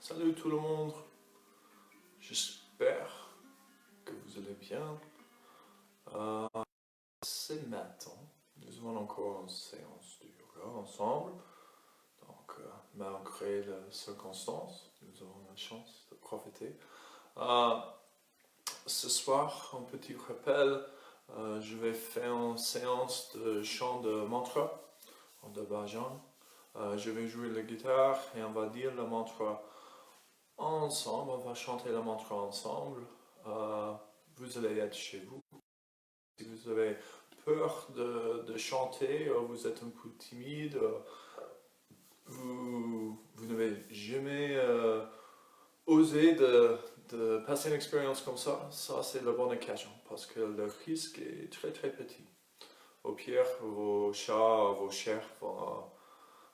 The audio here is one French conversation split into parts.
Salut tout le monde, j'espère que vous allez bien. Ce matin, nous avons encore une séance de yoga ensemble. Donc, malgré les circonstances, nous avons la chance de profiter. Ce soir, un petit rappel, je vais faire une séance de chant de mantra en Azerbaïdjan. Je vais jouer la guitare et on va dire le mantra ensemble, on va chanter le mantra ensemble. Vous allez être chez vous. Si vous avez peur de chanter, vous êtes un peu timide, vous n'avez jamais osé de passer une expérience comme ça c'est la bonne occasion parce que le risque est très très petit. Au pire, vos chats, vos chers vont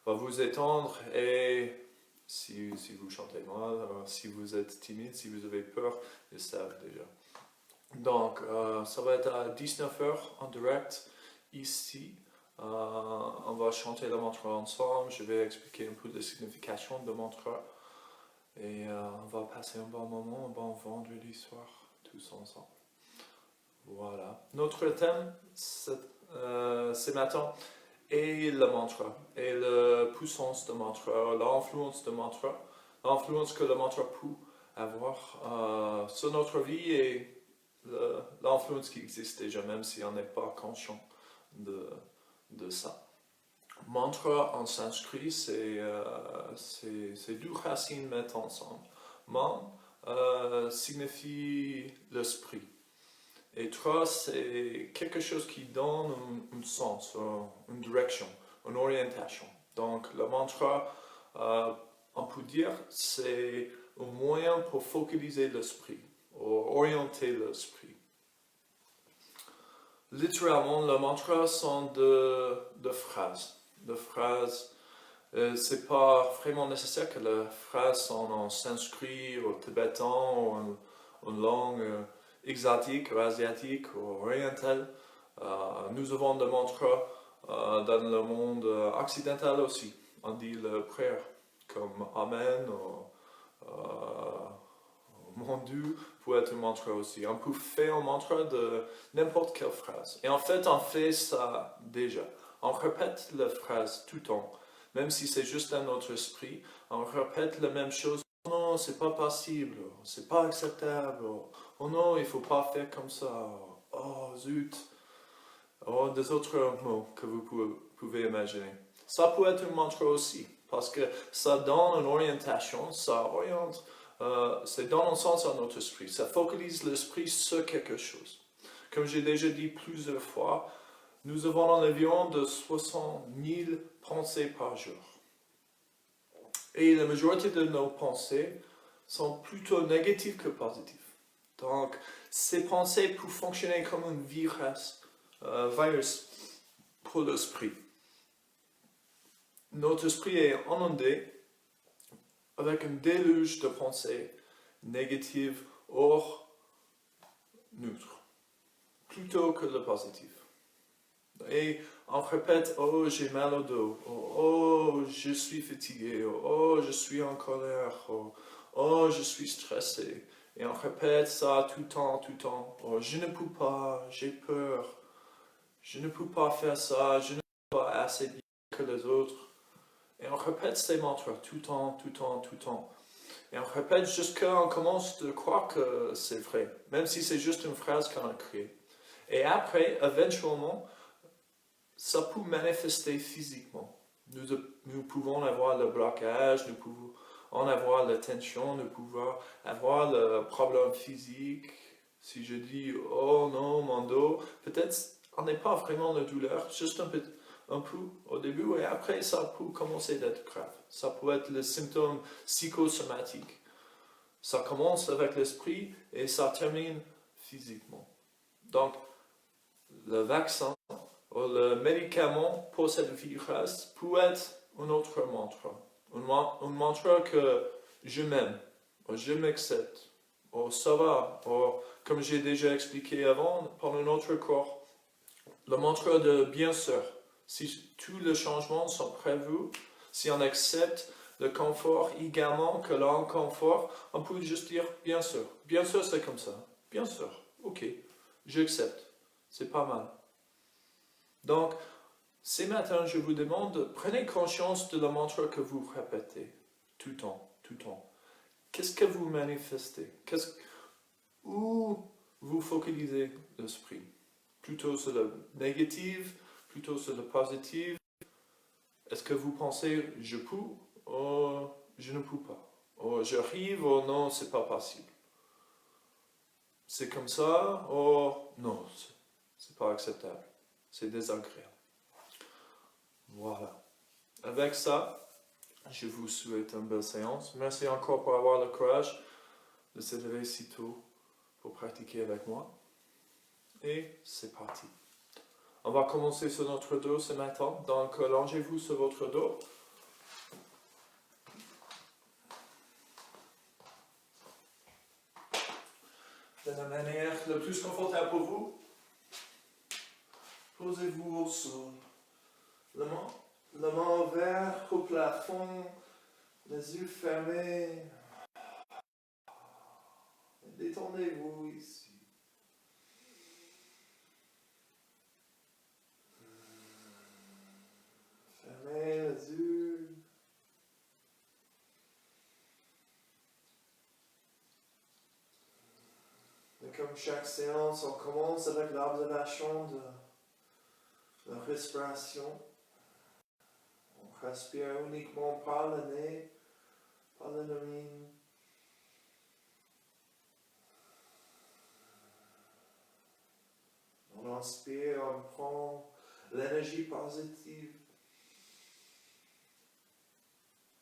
vous étendre et si vous chantez mal, si vous êtes timide, si vous avez peur, ils savent déjà. Donc, ça va être à 19h en direct ici. On va chanter le mantra ensemble. Je vais expliquer un peu la signification de mantra. Et on va passer un bon moment, un bon vendredi soir, tous ensemble. Voilà. Notre thème, ce matin, est le mantra. Et la puissance de mantra, l'influence de mantra. L'influence que le mantra peut avoir sur notre vie et l'influence qui existe déjà, même si on n'est pas conscient de ça. Mantra en sanskrit, c'est deux racines mettent ensemble. Man signifie l'esprit. Et tra, c'est quelque chose qui donne un sens, une direction, une orientation. Donc le mantra, on peut dire, c'est un moyen pour focaliser l'esprit, orienter l'esprit. Littéralement, le mantra sont de phrases. C'est pas vraiment nécessaire que les phrases sont en sanskrit ou tibétain ou en langue exotique ou asiatique ou orientale. Nous avons des mantras dans le monde occidental aussi. On dit le prière comme Amen ou Mon Dieu peut être un mantra aussi. On peut faire un mantra de n'importe quelle phrase. Et en fait, on fait ça déjà. On répète la phrase tout le temps. Même si c'est juste dans notre esprit, on répète la même chose. Oh non, c'est pas possible. C'est pas acceptable. Oh non, il faut pas faire comme ça. Oh zut. Oh, des autres mots que vous pouvez imaginer. Ça peut être un mantra aussi. Parce que ça donne une orientation, ça oriente. Ça donne un sens à notre esprit. Ça focalise l'esprit sur quelque chose. Comme j'ai déjà dit plusieurs fois, nous avons environ de 60 000 pensées par jour. Et la majorité de nos pensées sont plutôt négatives que positives. Donc, ces pensées peuvent fonctionner comme un virus pour l'esprit. Notre esprit est inondé avec un déluge de pensées négatives hors neutres, plutôt que le positif. Et on répète, oh j'ai mal au dos, oh je suis fatigué, oh je suis en colère, oh je suis stressé. Et on répète ça tout le temps, oh je ne peux pas, j'ai peur, je ne peux pas faire ça, je ne peux pas assez bien que les autres. Et on répète ces mantras tout le temps. Et on répète jusqu'à on commence de croire que c'est vrai, même si c'est juste une phrase qu'on a créée. Et après, éventuellement, ça peut manifester physiquement. Nous pouvons avoir le blocage, nous pouvons en avoir la tension, nous pouvons avoir le problème physique. Si je dis « Oh non, mon dos », peut-être on n'est pas vraiment la douleur, juste un peu au début, et après ça peut commencer d'être grave. Ça peut être le symptôme psychosomatique. Ça commence avec l'esprit et ça termine physiquement. Donc, le vaccin ou le médicament pour cette virus peut être un autre mantra. Un mantra que je m'aime, ou je m'accepte, ou ça va, ou comme j'ai déjà expliqué avant, pendant notre cours, le mantra de bien sûr. Si tous les changements sont prévus, si on accepte le confort également que l'inconfort, on peut juste dire bien sûr c'est comme ça, bien sûr, ok, j'accepte, c'est pas mal. Donc, ce matin, je vous demande, prenez conscience de la mantra que vous répétez tout le temps, tout le temps. Qu'est-ce que vous manifestez? Où vous focalisez l'esprit? Plutôt sur le négatif, plutôt sur le positif? Est-ce que vous pensez je peux ou je ne peux pas? Ou j'arrive ou non, c'est pas possible? C'est comme ça ou non, c'est pas acceptable. C'est désagréable. Voilà. Avec ça, je vous souhaite une belle séance. Merci encore pour avoir le courage de se lever si tôt pour pratiquer avec moi. Et c'est parti. On va commencer sur notre dos ce matin. Donc, allongez-vous sur votre dos. De la manière la plus confortable pour vous, posez-vous au sol. La main vers au plafond, les yeux fermés. Détendez-vous ici. Fermez les yeux. Et comme chaque séance, on commence avec l'observation de la respiration. On respire uniquement par le nez, par la narine. On inspire, on prend l'énergie positive.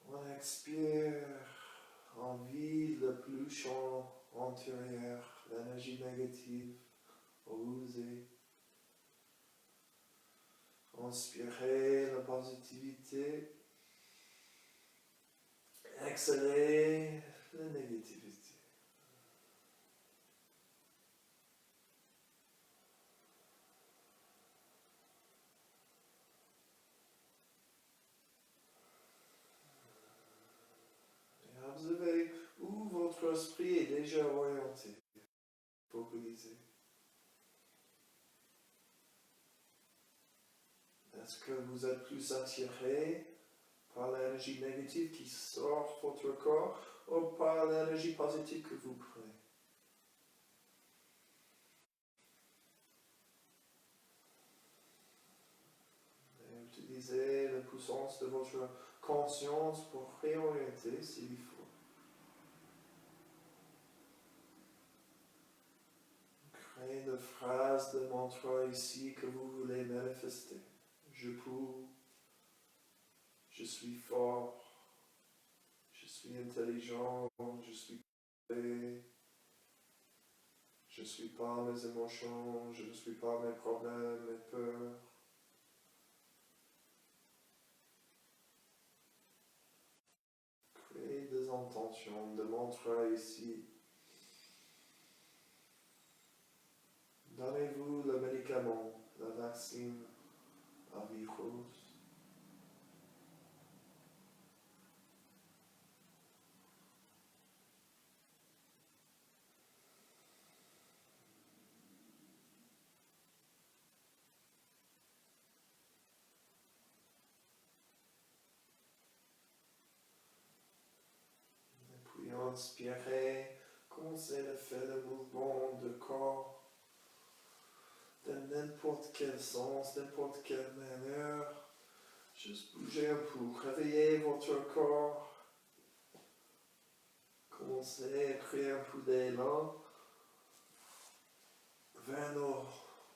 On expire, on vide le plus champ antérieur, l'énergie négative, osez. Inspirez la positivité, exhalez la négativité. Et observez où votre esprit est déjà orienté, focalisé. Est-ce que vous êtes plus attiré par l'énergie négative qui sort de votre corps ou par l'énergie positive que vous prenez? Et utilisez la puissance de votre conscience pour réorienter s'il faut. Créez une phrase de mantra ici que vous voulez manifester. Je peux, je suis fort, je suis intelligent, je suis parfait, je ne suis pas mes émotions, je ne suis pas mes problèmes, mes peurs. Créez des intentions de mantra ici. Donnez-vous le médicament, la vaccine à virus. Et puis inspirez, commencez à faire le mouvement de corps de n'importe quel sens, n'importe quelle manière. Juste bougez un peu, réveillez votre corps. Commencez à créer un peu d'élan vers nos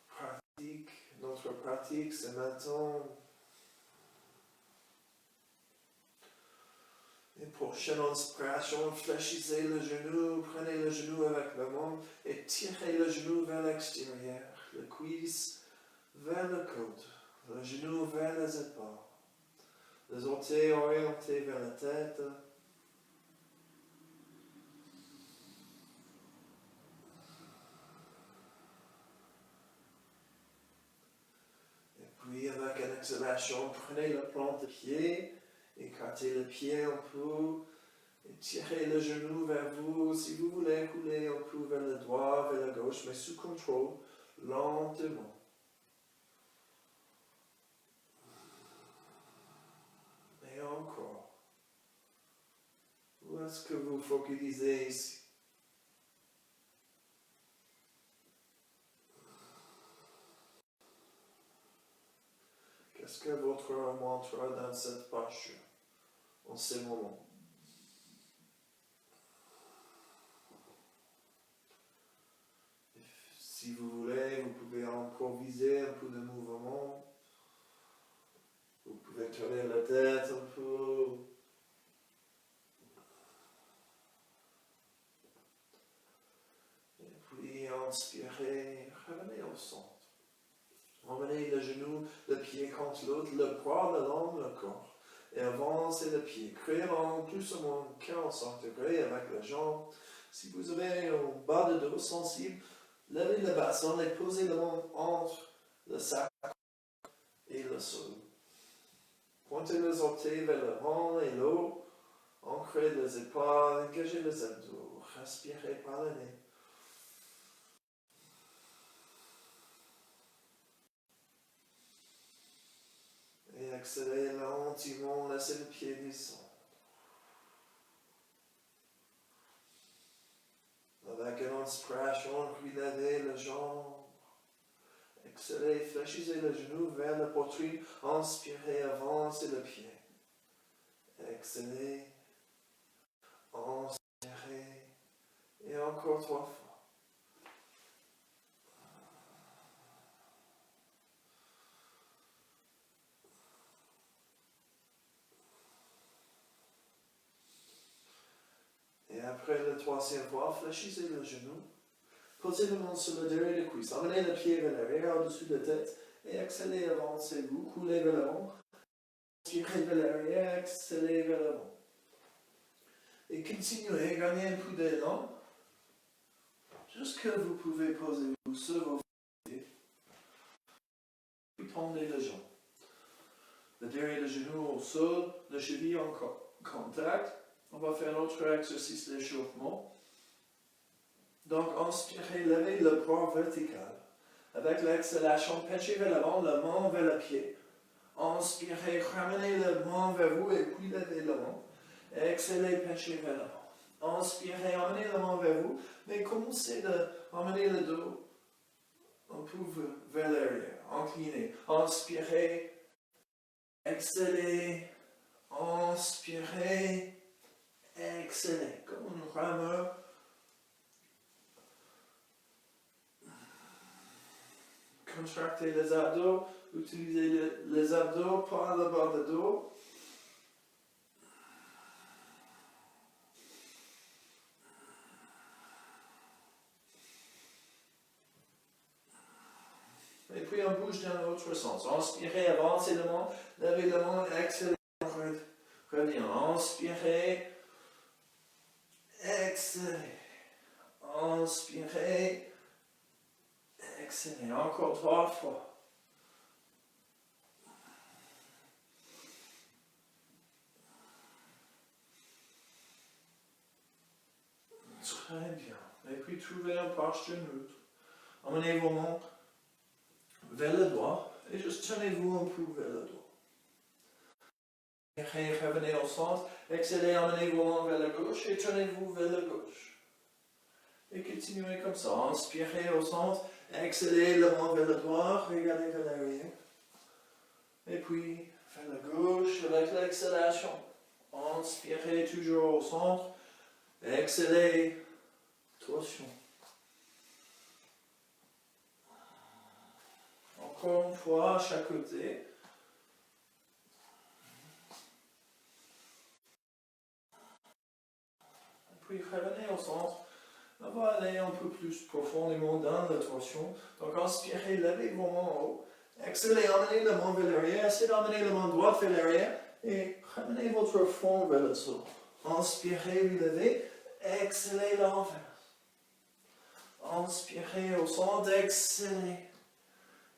pratiques. Notre pratique, c'est maintenant. Une prochaine inspiration, fléchissez le genou, prenez le genou avec la main et tirez le genou vers l'extérieur. Le cuisse vers le coude, le genou vers les épaules. Les orteils orientés vers la tête. Et puis avec une exhalation, prenez la plante de pied Écartez le pied un peu. Tirez le genou vers vous. Si vous voulez rouler un peu vers le droit, vers la gauche, mais sous contrôle, lentement. Et encore. Où est-ce que vous focalisez ici? Qu'est-ce que votre mantra dans cette posture, en ce moment? Si vous voulez, vous pouvez improviser un peu de mouvement. Vous pouvez tourner la tête un peu. Et puis inspirez, revenez au centre. Emmenez le genou, le pied contre l'autre, le bras le long le corps. Et avancez le pied. Créez en plus ou moins 45 degrés avec la jambe. Si vous avez un bas de dos sensible, levez le bassin et posez le main entre le sac et le sol. Pointez les orteils vers le ventre et l'eau. Ancrez les épaules, engagez les abdos. Respirez par le nez. Et accélérez lentement, laissez le pied descendre. Avec une inspiration, relevez la jambe. Exhalez, fléchissez le genou vers la poitrine. Inspirez, avancez le pied. Exhalez, inspirez. Et encore 3 fois. Et après la 3e fois, fléchissez le genou. Posez le main sur le derrière des cuisses. Amenez le pied vers l'arrière, au-dessus de la tête. Et exhalez, avancez-vous. Coulez vers l'avant. Inspirez vers l'arrière, exhalez vers l'avant. Et continuez, gagnez un peu d'élan. Jusque vous pouvez poser vous sur vos pieds. Puis tendez les jambes. Le derrière des genoux au sol, le cheville en contact. On va faire un autre exercice d'échauffement. Donc, inspirez, levez le bras vertical. Avec l'exhalation, penchez vers l'avant, la main vers le pied. Inspirez, ramenez la main vers vous et puis levez la main. Exhalez, penchez vers l'avant. Inspirez, emmenez la main vers vous, mais commencez à emmener le dos un peu vers l'arrière, incliné. Inspirez, exhalez, inspirez, exhalez, comme une rameur. Contractez les abdos, utilisez les abdos par le bas de dos. Et puis on bouge dans l'autre sens. Inspirez, avancez le main, levez la main, exhalez, revenez. Inspirez, exhalez. Inspirez, exhalez. Encore 3 fois. Très bien. Et puis trouvez un posture neutre. Emmenez vos mains vers le doigt et juste tenez-vous un peu vers le doigt. Revenez au centre, exhalez, emmenez vos mains vers la gauche et tenez-vous vers la gauche. Et continuez comme ça. Inspirez au centre, exhalez la main vers le droit, regardez vers l'arrière. Et puis vers la gauche avec l'exhalation. Inspirez toujours au centre, exhalez, torsion. Encore une fois, à chaque côté. Puis revenez au centre. On va aller un peu plus profondément dans la torsion. Donc inspirez, levez vos mains en haut. Exhalez, emmenez la main vers l'arrière. Essayez d'emmener la main droite vers l'arrière. Et ramenez votre front vers le sol. Inspirez, levez. Exhalez l'envers. Inspirez au centre, exhalez.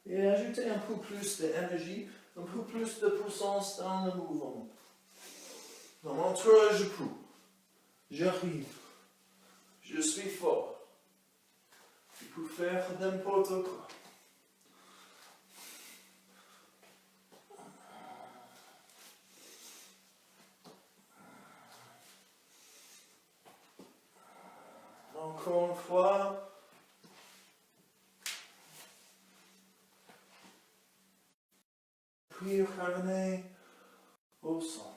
Et ajoutez un peu plus d'énergie, un peu plus de puissance dans le mouvement. Dans mon tour, je peux. J'arrive. Je suis fort. Je peux faire n'importe quoi. Encore une fois. Puis ramenez au centre.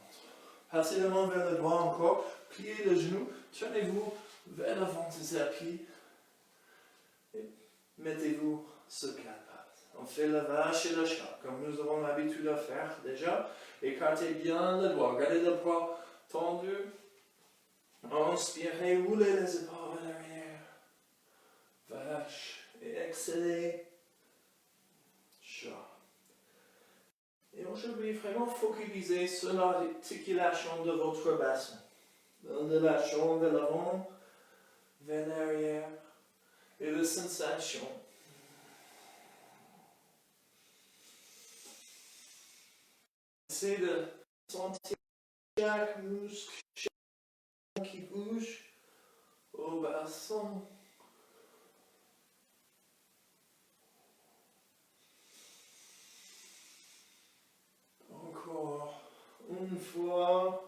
Passez la main vers le droit encore. Pliez le genou. Tournez-vous vers l'avant des appuis. Et mettez-vous sur quatre pattes. On fait la vache et le chat, comme nous avons l'habitude de faire déjà. Écartez bien le doigt. Gardez le bras tendu. Inspirez, roulez les épaules vers l'arrière. Vache. Et exhalez. Chat. Et aujourd'hui, vraiment focalisez sur l'articulation de votre bassin. De la jambe vers l'avant, vers l'arrière. Et la sensation. Essayez de sentir chaque muscle, chaque qui bouge au bassin. Encore une fois.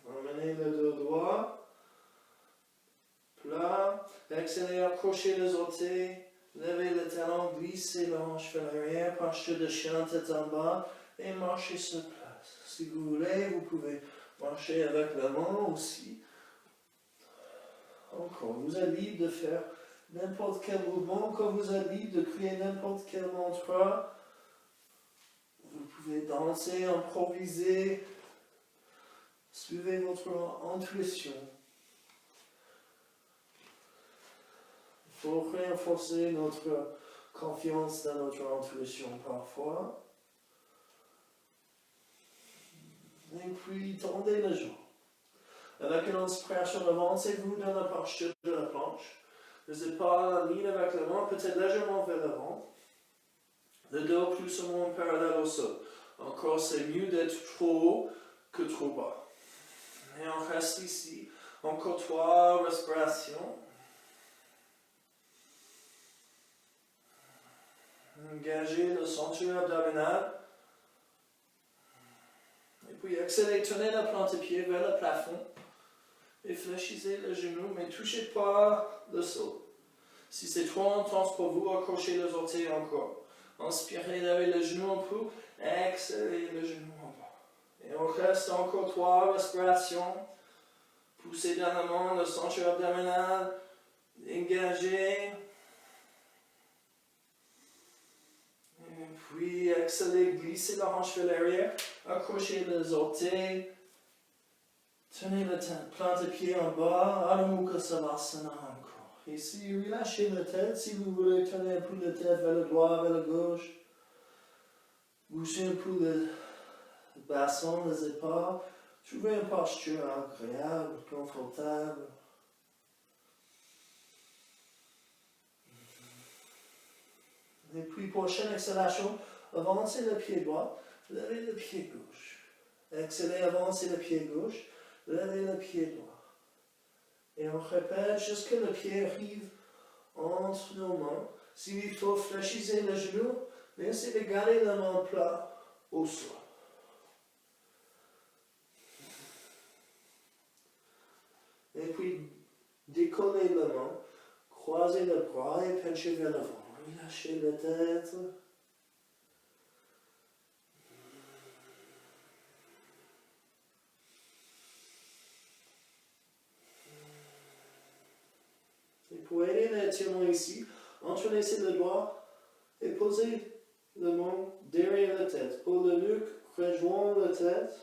Emmenez le dos droit. Plat. Exhalez, accrochez les orteils. Levez le talon, glissez la hanche vers l'arrière, posture de chien tête en bas et marchez sur place. Si vous voulez, vous pouvez marcher avec la main aussi. Encore, vous êtes libre de faire n'importe quel mouvement, quand vous êtes libre de créer n'importe quel mantra. Vous pouvez danser, improviser. Suivez votre intuition. Il faut renforcer notre confiance dans notre intuition parfois. Et puis, tendez les jambes. Avec une inspiration, avancez-vous dans la posture de la planche. Les épaules en ligne avec la main, peut-être légèrement vers l'avant. Le dos plus ou moins parallèle au sol. Encore, c'est mieux d'être trop haut que trop bas. Et on reste ici. Encore 3 respirations. Engagez le ceinture abdominale. Et puis exhalez, tenez la plante de pied vers le plafond. Et fléchissez le genou, mais ne touchez pas le sol. Si c'est trop intense pour vous, accrochez les orteils encore. Inspirez, levez le genou un peu. Exhalez le genou en bas. Et on reste encore 3 respirations. Poussez dans la main le ceinture abdominale. Engagez. Et puis exhalez, glissez la hanche vers l'arrière. Accrochez les orteils. Tenez la plante de pied en bas. Adho Mukha Savasana encore. Ici, relâchez la tête. Si vous voulez, tenez un peu la tête vers le droit, vers la gauche. Bougez un peu le bassin, les épaules. Trouvez une posture agréable, confortable. Et puis, prochaine exhalation, avancez le pied droit, levez le pied gauche. Exhalez, avancez le pied gauche, levez le pied droit. Et on répète jusqu'à le pied arrive entre nos mains. S'il faut, fléchissez le genou, mais essayez de garder la main plate au sol. Et puis, décollez la main, croisez le bras et penchez vers l'avant. Relâchez la tête. Et pour aider l'étirement ici, entrelacez le doigt et posez la main derrière la tête. Pour le nuque, rejoignez la tête.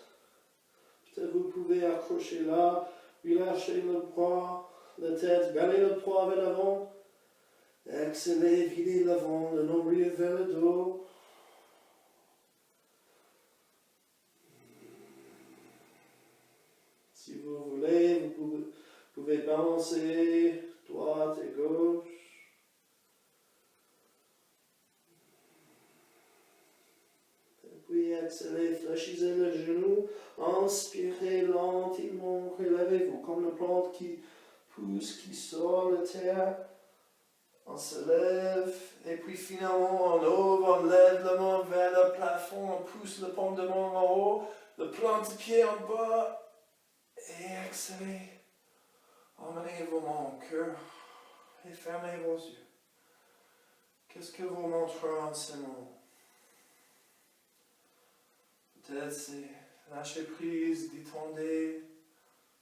Peut-être vous pouvez accrocher là, relâchez le bras, la tête, gardez le poids vers l'avant. Exhalez, videz l'avant, le nombril vers le dos. Si vous voulez, vous pouvez balancer droite et gauche. puis exhalez, fléchissez le genou, inspirez lentement, relevez-vous comme la plante qui pousse, qui sort de terre. On se lève, et puis finalement on ouvre, on lève la main vers le plafond, on pousse le paume de main en haut, le plante de pied en bas, et exhalez. Emmenez vos mains au cœur et fermez vos yeux. Qu'est-ce que vous montrez en ce moment? Peut-être c'est lâcher prise, détendre,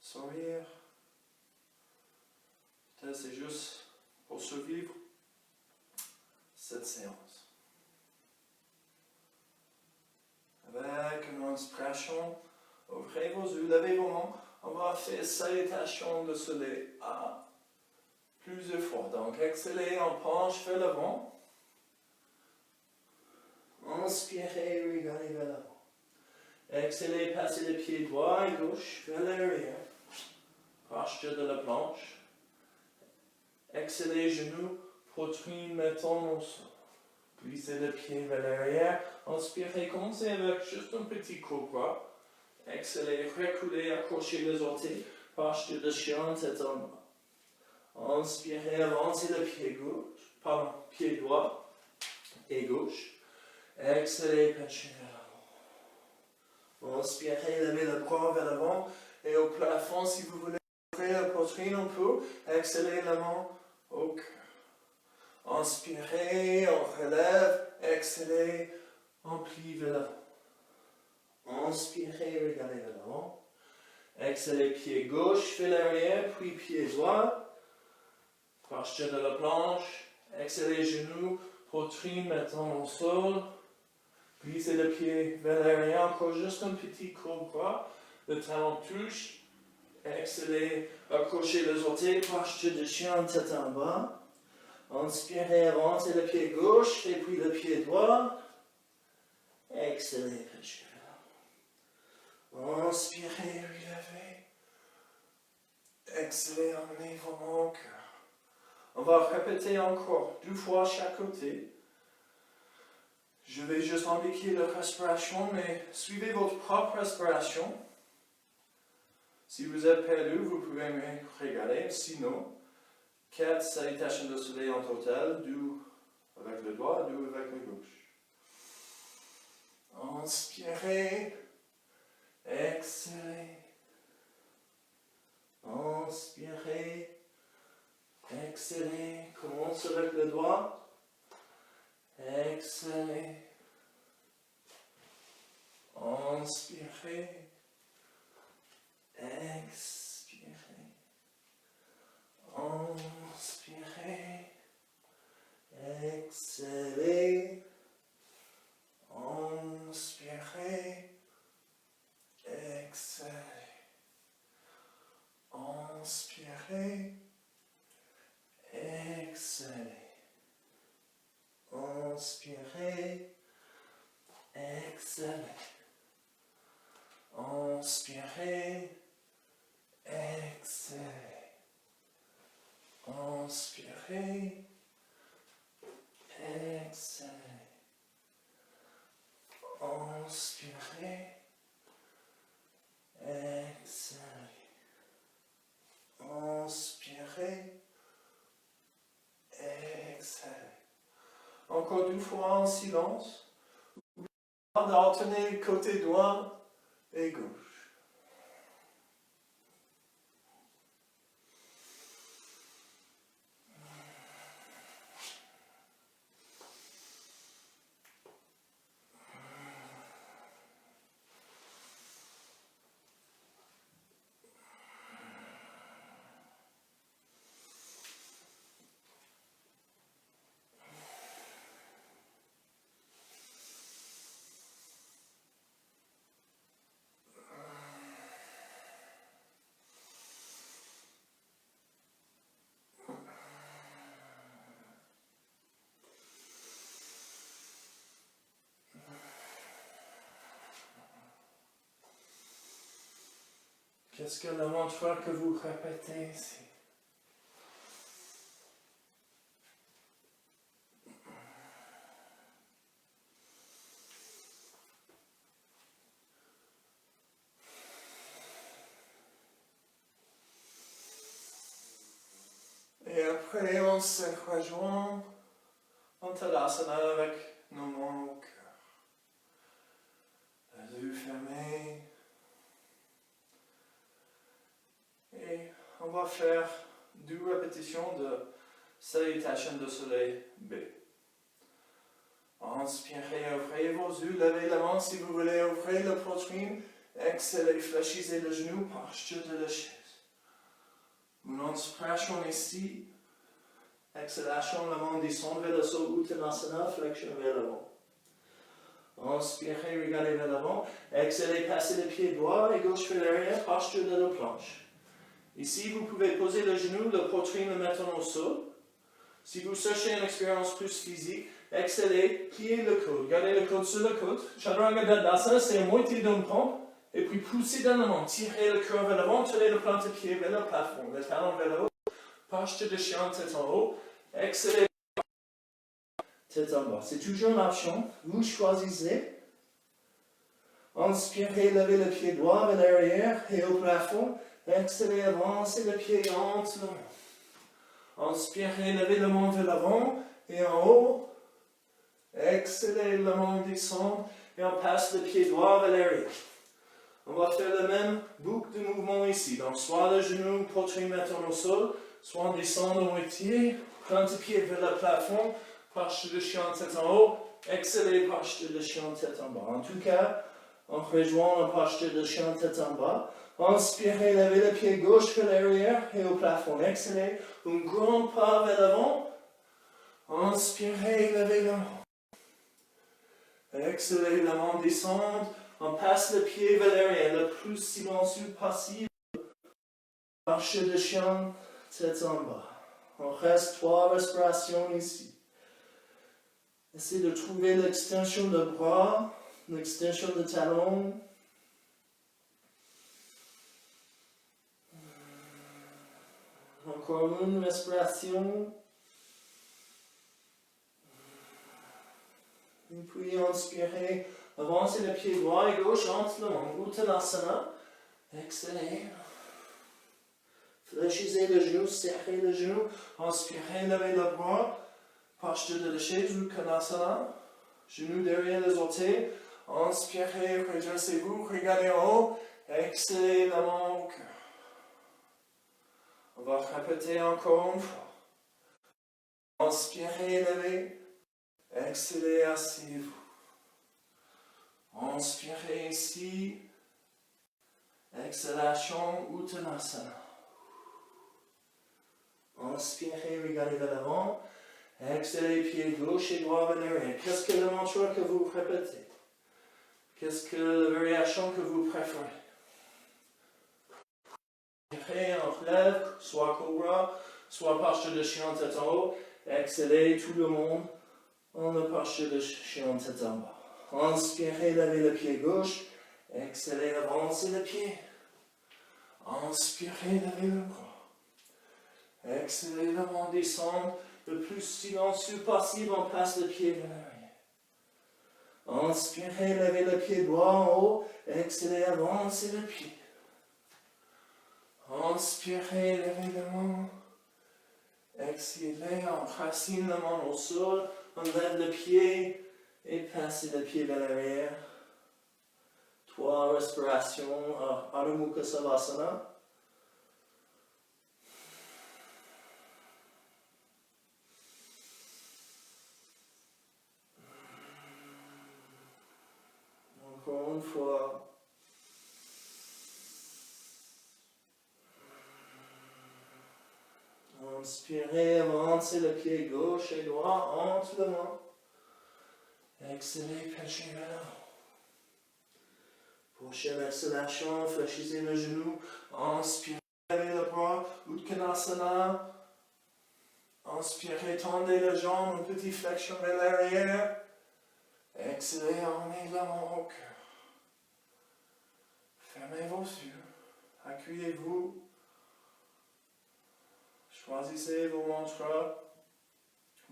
sourire. Peut-être c'est juste pour survivre cette séance. Avec une inspiration, ouvrez vos yeux, levez vos mains. On va faire salutation de soleil à plusieurs fois. Donc exhalez, on penche vers l'avant. Inspirez, regardez vers l'avant. Exhalez, passez les pieds droit et gauche vers l'arrière. Posture de la planche. Exhalez, genoux, poitrine, mettons au sol. Glissez le pied vers l'arrière. Inspirez, commencez avec juste un petit cobra. Exhalez, reculez, accrochez les orteils. Posture de chien, tête en bas. Inspirez, avancez le pied droit et gauche. Exhalez, penchez vers l'avant. Inspirez, levez le bras vers l'avant et au plafond si vous voulez ouvrir la poitrine un peu. Exhalez la main au cœur. Inspirez, on relève, exhalez, on plie vers l'avant. Inspirez, regardez vers l'avant. Exhalez, pied gauche vers l'arrière, puis pied droit. Posture de la planche. Exhalez, genoux, poitrine, mettons au sol. Glissez le pied vers l'arrière, encore juste un petit cobra. Le talon touche. Exhalez, accrochez les orteils, posture de chien, tête en bas. Inspirez, avancez le pied gauche et puis le pied droit. Exhalez, penchez. Inspirez, relevez. Exhalez, emmenez vos mains au cœur. On va répéter encore 2 fois chaque côté. Je vais juste indiquer la respiration, mais suivez votre propre respiration. Si vous êtes perdu, vous pouvez me regarder. Sinon, 4 salutations de soleil en total, 2 avec le doigt, 2 avec la gauche. Inspirez, exhalez. Inspirez, exhalez. Commence avec le doigt. Exhalez. Inspirez. Expirez. Inspirez. Exhalez. Inspirez. Exhalez. Inspirez. Exhalez. Inspirez. Exhalez. Inspirez. Exhalez. Inspirez. Exhalez. Inspirez. Exhalez. Inspirez. Exhalez. Encore 2 fois en silence. D'alterner côté droit et gauche. Qu'est-ce que le mantra que vous répétez ici? après, on se rejoint en Tadasana avec nos mains au cœur. Les yeux fermés. Et on va faire 2 répétitions de salutation de soleil B. Inspirez, ouvrez vos yeux, levez la main si vous voulez, ouvrez la poitrine, exhalez, fléchissez le genou, posture de la chaise. Une inspiration ici, exhalation, la main descend vers le sol, Uttanasana, flexion vers l'avant. Inspirez, regardez vers l'avant, exhalez, passez les pieds droit et gauche vers l'arrière, posture de la planche. Ici, vous pouvez poser le genou, la poitrine le mettant au sol. Si vous cherchez une expérience plus physique, exhalez, pliez le coude, gardez le coude sur le coude. Chaturanga Dandasana, c'est la moitié d'une pompe. Et puis poussez dans la main, tirez le cœur vers l'avant, tirez le plante de pied vers le plafond, le talon vers le haut. Posture de chien, tête en haut. Exhalez, tête en bas. C'est toujours une option. Vous choisissez. Inspirez, levez le pied droit vers l'arrière et au plafond. Exhalez, avancez le pied entre le main. Inspirez, levez le main vers l'avant et en haut. Exhalez, le main descend et on passe le pied droit vers l'arrière. On va faire le même boucle de mouvement ici. Donc, soit le genou, poitrine mettant au sol, soit on descend de moitié, plante de pied vers le plafond, posture de chien tête en haut, exhalez, posture de chien tête en bas. En tout cas, on rejoint la posture de chien tête en bas. Inspirez, levez le pied gauche vers l'arrière et au plafond. Exhalez, un grand pas vers l'avant. Inspirez, levez la main. Exhalez, la main descend. On passe le pied vers l'arrière, le plus silencieux possible. Posture de chien, tête en bas. On reste 3 respirations ici. Essayez de trouver l'extension de bras, l'extension de talon. Encore une respiration. Et puis inspirez, avancez le pied droit et gauche entre le main. Uttanasana. Exhalez. Fléchissez le genou, serrez le genou. Inspirez, levez le bras. Posture de la chaise, Uttanasana. Genou derrière les orteils. Inspirez, redressez-vous, regardez en haut. Exhalez la main au cœur. On va répéter encore une fois. Inspirez, levez. Exhalez, asseyez-vous. Inspirez ici. Exhalation, Uttanasana. Inspirez, regardez vers l'avant. Exhalez, pied gauche et droit vers l'arrière. Qu'est-ce que le mantra que vous répétez? Qu'est-ce que la variation que vous préférez? Inspirez, on relève, soit cobra, soit posture de chien tête en haut. Exhalez, tout le monde. On a posture de chien tête en bas. Inspirez, levez le pied gauche. Exhalez, avancez le pied. Inspirez, levez le bras. Exhalez, le main descend. Le plus silencieux possible, on passe le pied vers l'arrière. Inspirez, levez le pied droit en haut. Exhalez, avancez le pied. Inspirez, levez le main. Exhalez, on racine la main au sol. On lève le pied et passez le pied vers l'arrière. 3 respirations. Adho Mukha Savasana. Encore une fois. Inspirez, avancez le pied gauche et droit entre les mains. Exhalez, penchez vers l'avant. Prochaine exhalation, fléchissez le genou. Inspirez, levez le bras, Uttanasana. Inspirez, tendez les jambes, une petite flexion vers l'arrière. Exhalez, emmenez la main au cœur. Fermez vos yeux. Accueillez-vous. Choisissez vos mantras,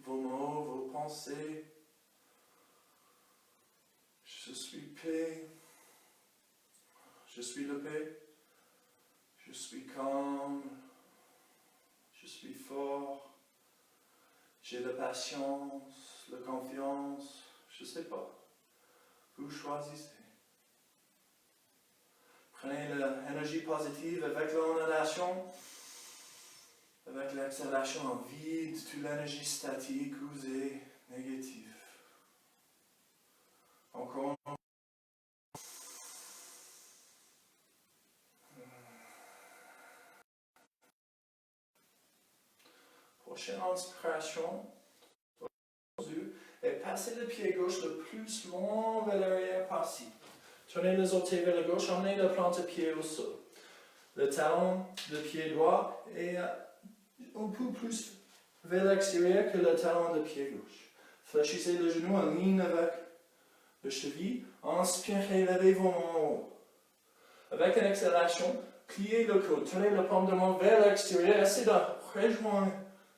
vos mots, vos pensées. Je suis paix. Je suis la paix. Je suis calme. Je suis fort. j'ai la patience, la confiance, je ne sais pas. Vous choisissez. Prenez l'énergie positive avec l'inhalation, avec l'exhalation en vide, toute l'énergie statique, usée, négative. Encore. Prochaine inspiration. Et passez le pied gauche le plus long vers l'arrière possible. Tournez les orteils vers la gauche, emmenez le plante-pied au sol. Le talon de pied droit est un peu plus vers l'extérieur que le talon de pied gauche. Fléchissez le genou en ligne avec le cheville. Inspirez, levez vos mains en haut. Avec une exhalation, pliez le coude. Tournez le paume de main vers l'extérieur. Essayez de rejoindre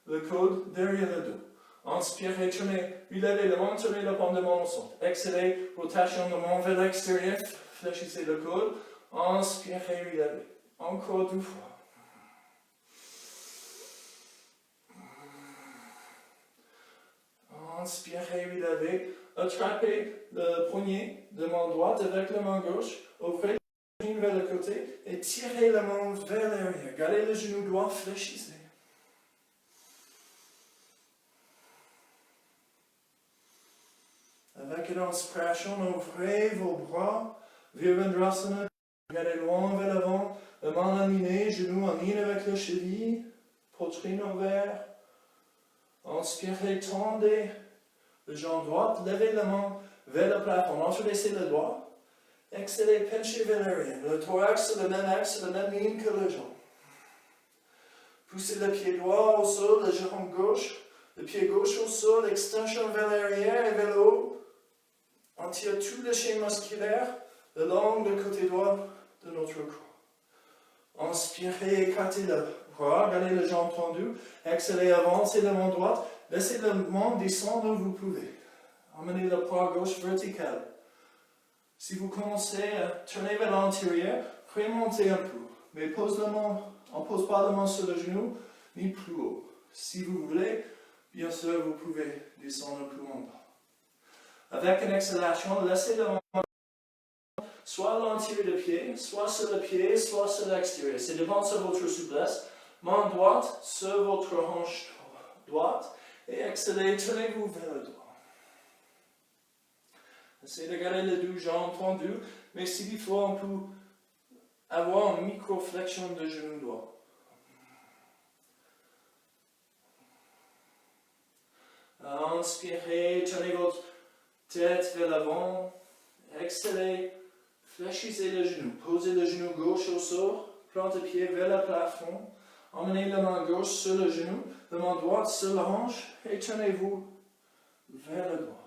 le coude derrière le dos. Inspirez, tournez, relevez le main, tournez le paume de main au centre. Exhalez, rotation de main vers l'extérieur. Fléchissez le coude. Inspirez, relevez. Encore 2 fois. Inspirez, relevez. Attrapez le poignet de main droite avec la main gauche. Ouvrez le genou vers le côté et tirez la main vers l'arrière. Gardez le genou droit, fléchissez. Avec une inspiration, ouvrez vos bras. Virabhadrasana. Regardez loin vers l'avant. La main alignée, genou en ligne avec le cheville. Poitrine ouverte. Inspirez, tendez le jambe droite. Levez la main vers le plafond. Entrelacez le doigt. Exhalez, penchez vers l'arrière. Le thorax sur le même axe, sur la même ligne que le jambe. Poussez le pied droit au sol, la jambe gauche. Le pied gauche au sol, extension vers l'arrière et vers le haut. On tire tout le chaîne musculaire le long du côté droit de notre corps. Inspirez, écartez le bras, gardez les jambes tendues. Exhalez, avancez la main droite. Laissez la main descendre où vous pouvez. Emmenez le bras gauche vertical. Si vous commencez à tourner vers l'intérieur, remontez un peu. Mais on ne pose pas la main sur le genou, ni plus haut. Si vous voulez, bien sûr, vous pouvez descendre plus en bas. Avec une exhalation, laissez la main soit à l'intérieur du pied, soit sur le pied, soit sur l'extérieur. C'est dépend de votre souplesse. Main droite sur votre hanche droite. Et exhalez, tournez-vous vers le droit. Essayez de garder les 2 jambes tendues, mais s'il faut, on peut avoir une micro-flexion de genou droit. Inspirez, tournez votre tête vers l'avant. Exhalez, fléchissez le genou. Posez le genou gauche au sol, plantez le pied vers le plafond. Emmenez la main gauche sur le genou, la main droite sur la hanche et tournez-vous vers le droit.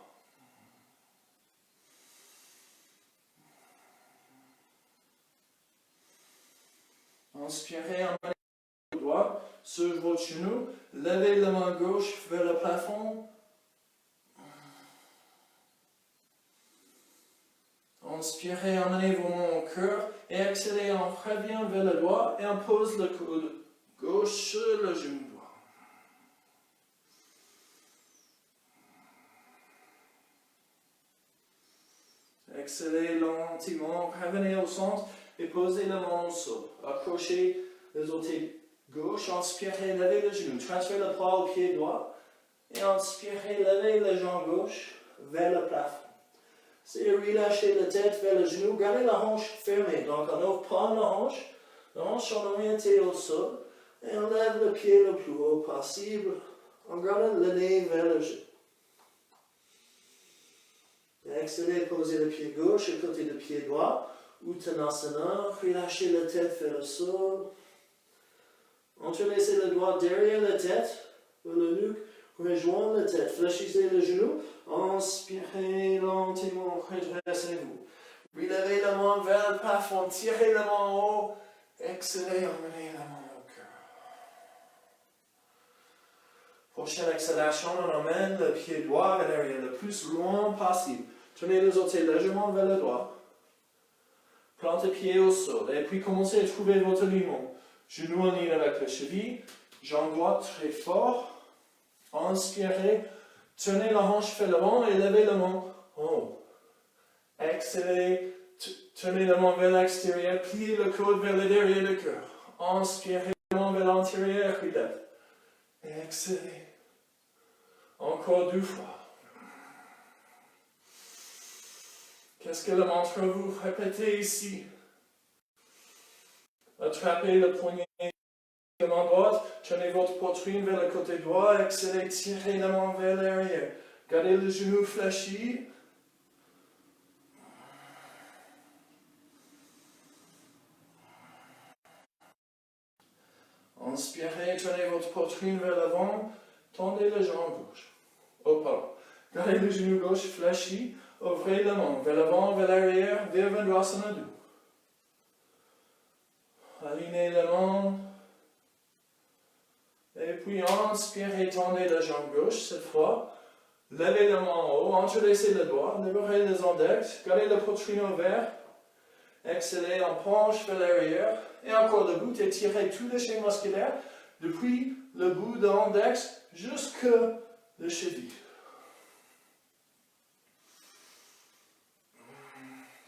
Inspirez, emmenez le droit sur votre genou, levez la main gauche vers le plafond. Inspirez, emmenez vos mains au cœur et exhalez, on revient vers le droit et on pose le coude gauche sur le genou droit. Exhalez lentement, revenez au centre et posez la main au sol. Accrochez les orteils gauche, inspirez, levez le genou, transférez le bras au pied droit et inspirez, levez la jambe gauche vers le plafond. C'est relâcher la tête vers le genou, gardez la hanche fermée. Donc on ouvre pas la hanche on oriente au sol et on lève le pied le plus haut possible. On garde le nez vers le genou. Exhalez, posez le pied gauche à côté du pied droit. Uttanasana, relâchez la tête vers le sol. Entrelacez le doigt derrière la tête, vers le nuque, rejoignez la tête. Fléchissez le genou, inspirez lentement, redressez-vous. Relevez la main vers le plafond, tirez la main en haut, exhalez, emmenez la main au cœur. Prochaine exhalation, on emmène le pied droit vers l'arrière, le plus loin possible. Tournez les orteils légèrement vers le droit. Plantez le pied au sol et puis commencez à trouver votre alignement. Genou en ligne avec la cheville, jambe droite très fort. Inspirez, tenez la hanche vers l'avant et levez la main en haut. Exhalez, tenez la main vers l'extérieur, pliez le coude vers le derrière du cœur. Inspirez la main vers l'intérieur, puis lève. Exhalez. Encore 2 fois. Qu'est-ce que le mantra vous répétez ici? Attrapez le poignet de la main droite, tenez votre poitrine vers le côté droit, exhalez, tirez la main vers l'arrière. Gardez le genou fléchi. Inspirez, tenez votre poitrine vers l'avant, tendez la jambe gauche. Pardon. Gardez le genou gauche fléchi, ouvrez la main vers l'avant, vers l'arrière, Virabhadrasana doux. Alignez la main. Et puis inspirez, tendez la jambe gauche cette fois. Levez la main en haut, entrelacez les doigts, libérez les index, gardez la poitrine ouverte. Exhalez, on penche vers l'arrière. Et encore debout, étirez tout le chaîne musculaire depuis le bout de l'index jusqu'à le cheville.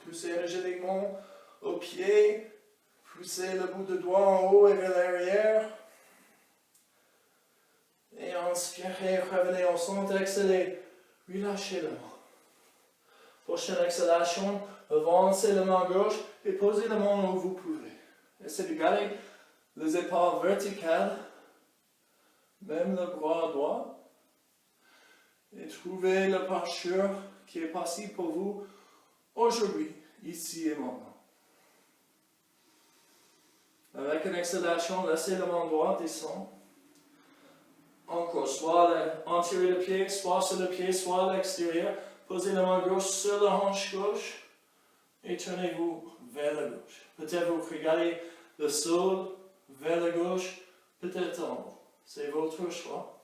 Poussez énergétiquement au pied. Poussez le bout de doigt en haut et vers l'arrière. Et inspirez, revenez au centre, exhalez, relâchez la main. Prochaine exhalation, avancez la main gauche et posez la main où vous pouvez. Essayez de garder les épaules verticales, même le bras droit. Et trouvez la posture qui est possible pour vous aujourd'hui, ici et maintenant. Avec une exhalation, laissez la main droite descendre. Encore, soit entirez le pied, soit sur le pied, soit à l'extérieur. Posez la main gauche sur la hanche gauche et tournez-vous vers la gauche. Peut-être vous regardez le sol vers la gauche, peut-être en haut. C'est votre choix.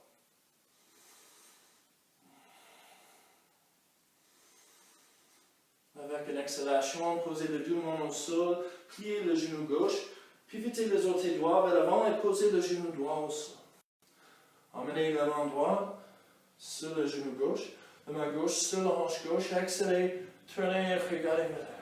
Avec une exhalation, posez le doux au sol, pliez le genou gauche, pivotez les orteils droits vers l'avant et posez le genou droit au sol. Emmenez la main droite sur le genou gauche, la main gauche sur la hanche gauche, exhalez, tournez et regardez vers l'arrière.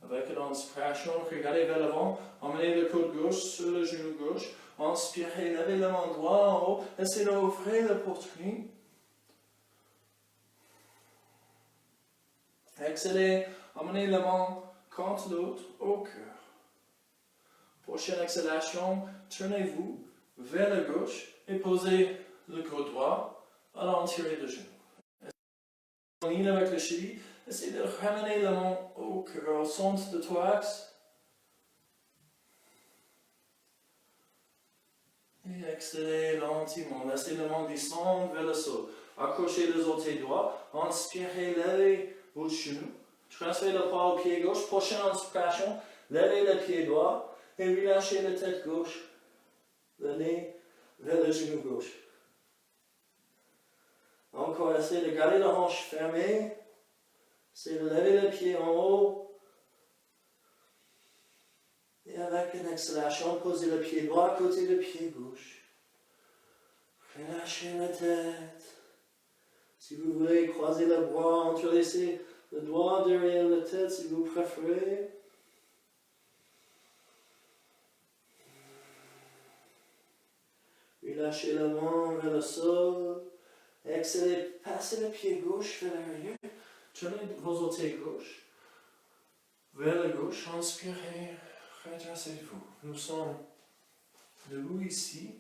Avec une inspiration, regardez vers l'avant, emmenez le coude gauche sur le genou gauche, inspirez, levez la main droite en haut, essayez d'ouvrir la poitrine. Exhalez, emmenez la main contre l'autre au cœur. Prochaine exhalation, tournez-vous vers la gauche et posez le coude droit à l'intérieur du genou. En ligne avec le cheville, essayez de ramener la main au cœur, au centre du thorax. Et exhalez lentement, laissez la main descendre vers le sol. Accrochez les orteils droits, inspirez, levez votre genou. Transférez le poids au pied gauche. Prochaine inspiration, levez le pied droit et relâchez la tête gauche, le nez vers le genou gauche. Encore, essayez de garder la hanche fermée. Essayez de lever le pied en haut. Et avec une exhalation, posez le pied droit à côté du pied gauche. Relâchez la tête. Si vous voulez, croisez le bras, entrelacez le doigt derrière la tête si vous préférez. Relâchez la main vers le sol. Exhalez, passez le pied gauche vers l'arrière. Tournez vos orteils gauche vers la gauche. Inspirez, redressez-vous. Nous sommes debout ici.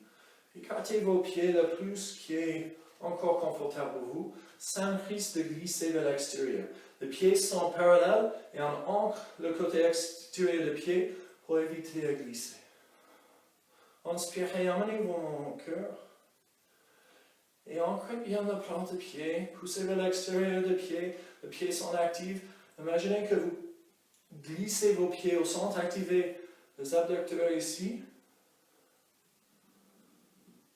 Écartez vos pieds le plus qui est encore confortable pour vous, sans risque de glisser vers l'extérieur. Les pieds sont parallèles et on ancre le côté extérieur du pied pour éviter de glisser. Inspirez, emmenez vos mains au cœur. Et ancrez bien la plante de pied, poussez vers l'extérieur du pied, les pieds sont actifs. Imaginez que vous glissez vos pieds au centre, activez les abducteurs ici.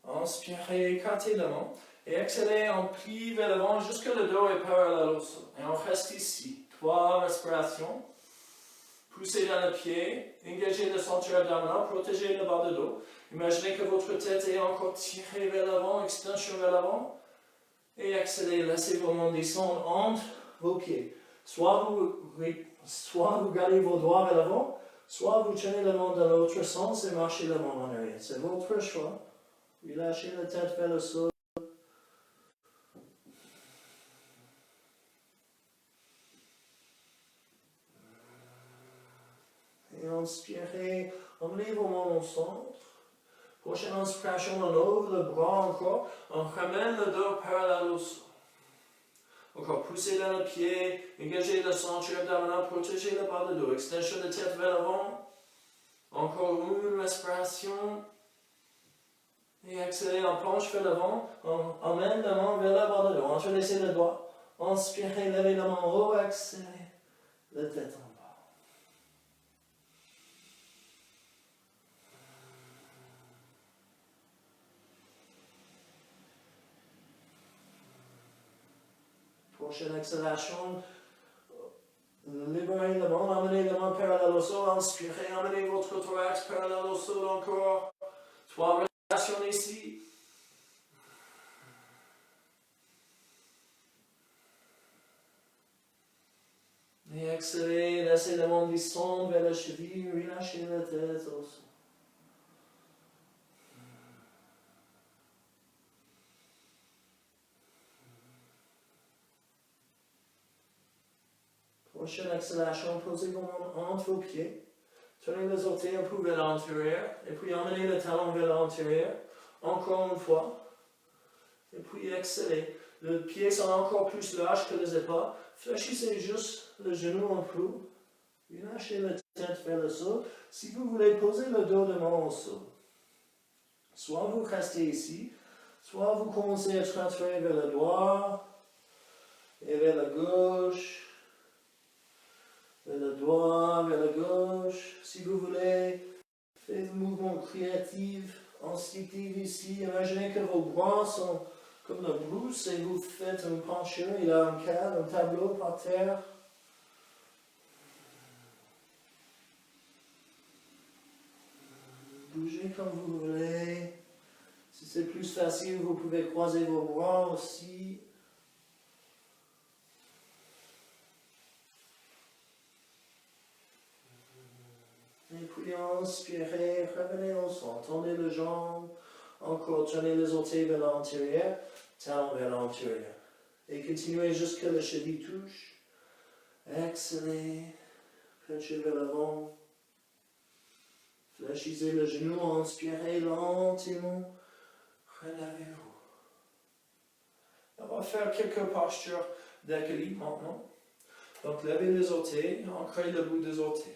Inspirez, écartez la main. Et exhalez, on plie vers l'avant jusqu'à le dos est parallèle au sol. Et on reste ici. 3 respirations. poussez dans le pied, engagez le centre abdominal, protégez le bas de dos. Imaginez que votre tête est encore tirée vers l'avant, extension vers l'avant. Et accélérez, laissez vos mains descendre entre vos pieds. Soit vous gardez vos doigts vers l'avant, soit vous tenez la main dans l'autre sens et marchez la main en arrière. C'est votre choix. Relâchez la tête vers le sol. Et inspirez, emmenez vos mains au centre. Prochaine inspiration, on ouvre le bras encore, on ramène le dos parallèle au sol. Encore poussez dans le pied, engagez le centre abdominal, protégez le bas de dos, extension de tête vers l'avant. Encore une respiration. Et accélérez en planche vers l'avant, on emmène la main vers le bas de dos, entrelacez le doigt. Inspirez, levez la main en haut, accélérez la tête en bas. Prochaine accélération, libérez la main, amenez la main parallèle au sol, inspirez, amenez votre thorax parallèle au sol encore. 3 respirations ici. Et accélérez, laissez la main descendre vers la cheville, relâchez la tête au sol. Prochaine accélération, posez vos mains entre vos pieds. Tenez les orteils un peu vers l'intérieur. Et puis emmenez le talon vers l'intérieur. Encore une fois. Et puis accélérez. Le pied sera encore plus large que les épaules. Fléchissez juste le genou un peu. Relâchez la tête vers le sol. Si vous voulez poser le dos de main au sol. Soit vous restez ici. Soit vous commencez à transférer vers le droit. Et vers la gauche. Vers le droit, vers la gauche. Si vous voulez, faites un mouvement créatif, instinctif ici. Imaginez que vos bras sont comme la brousse et vous faites un penchant. Il a un cadre, un tableau par terre. Bougez comme vous voulez. Si c'est plus facile, vous pouvez croiser vos bras aussi. Et puis inspirez, revenez au centre, tendez les jambes, encore tenez les orteils vers l'intérieur, talons vers l'intérieur. Et continuez jusqu'à la cheville touche. Exhalez, penchez vers l'avant. Fléchissez le genou, inspirez lentement, relevez-vous. On va faire quelques postures d'équilibre maintenant. Donc levez les orteils, ancrez le bout des orteils.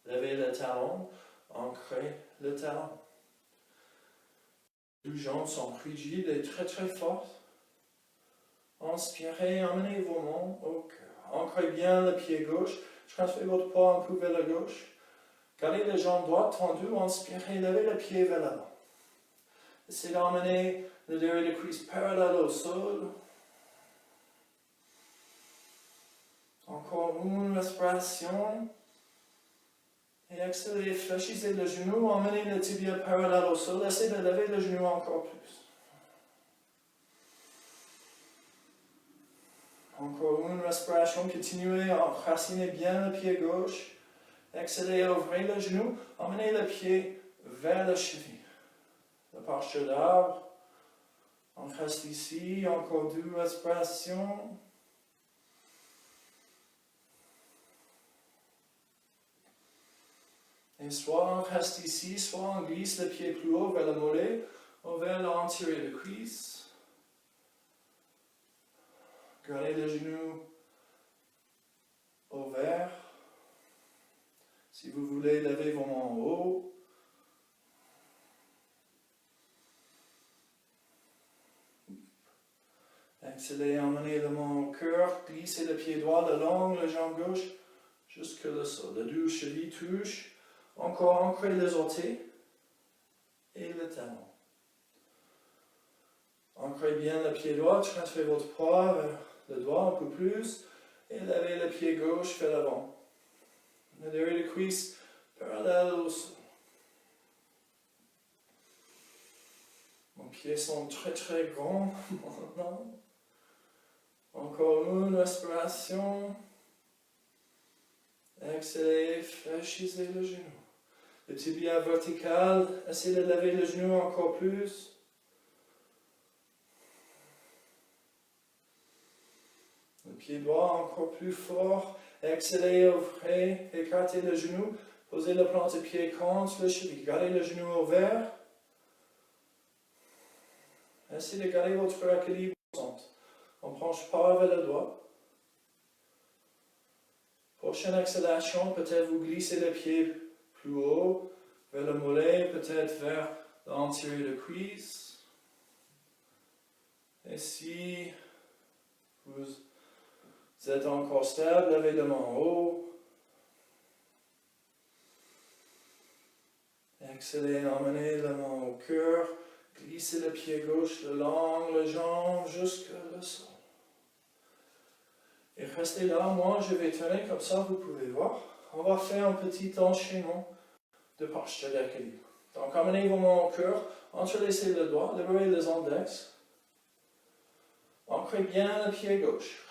Levez le talon, ancrez le talon. Les deux jambes sont rigides et très très fortes. Inspirez, emmenez vos mains au cœur. Ancrez bien le pied gauche. Transférez votre poids un peu vers la gauche. Gardez les jambes droites tendues. Inspirez, levez le pied vers l'avant. Essayez d'emmener le derrière de cuisse parallèle au sol. Encore une respiration. Et accélérez, fléchissez le genou, emmenez le tibia parallèle au sol, essayez de lever le genou encore plus. Encore une respiration, continuez, enracinez bien le pied gauche. Accélérez, ouvrez le genou, emmenez le pied vers la cheville. La posture d'arbre. On reste ici, encore 2 respirations. Et soit on reste ici, soit on glisse le pied plus haut vers le mollet ou vers l'intérieur de cuisse. Gardez le genou ouvert. Si vous voulez, levez vos mains en haut. Accélérez, emmenez le main au cœur, glissez le pied droit le long, la jambe gauche jusqu'au le sol. Les 2 chevilles touchent. Encore ancrez les orteils et le talon. Ancrez bien le pied droit, transférez votre poids vers le doigt un peu plus et levez le pied gauche vers l'avant. Le derrière des cuisses parallèle au sol. Mes pieds sont très très grands maintenant. Encore une respiration. Exhalez, fléchissez le genou. Le tibia vertical, essayez de lever le genou encore plus. Le pied droit encore plus fort. Exhalez, ouvrez, écartez le genou. Posez le plante de pied contre le cheville. Gardez le genou ouvert. Essayez de garder votre équilibre. On penche pas vers le doigt. Prochaine exhalation, peut-être vous glissez le pied plus haut, vers le mollet, peut-être vers l'antérieur de cuisse. Et si vous êtes encore stable, levez le main en haut. Exhalez, emmenez la main au cœur. Glissez le pied gauche le long, la jambe jusqu'au sol. Et restez là, moi je vais tourner comme ça, vous pouvez voir. On va faire un petit enchaînement de posture d'équilibre. Donc emmenez vos mains au cœur, entrelacez le doigt, libérez les index. Ancrez bien le pied gauche,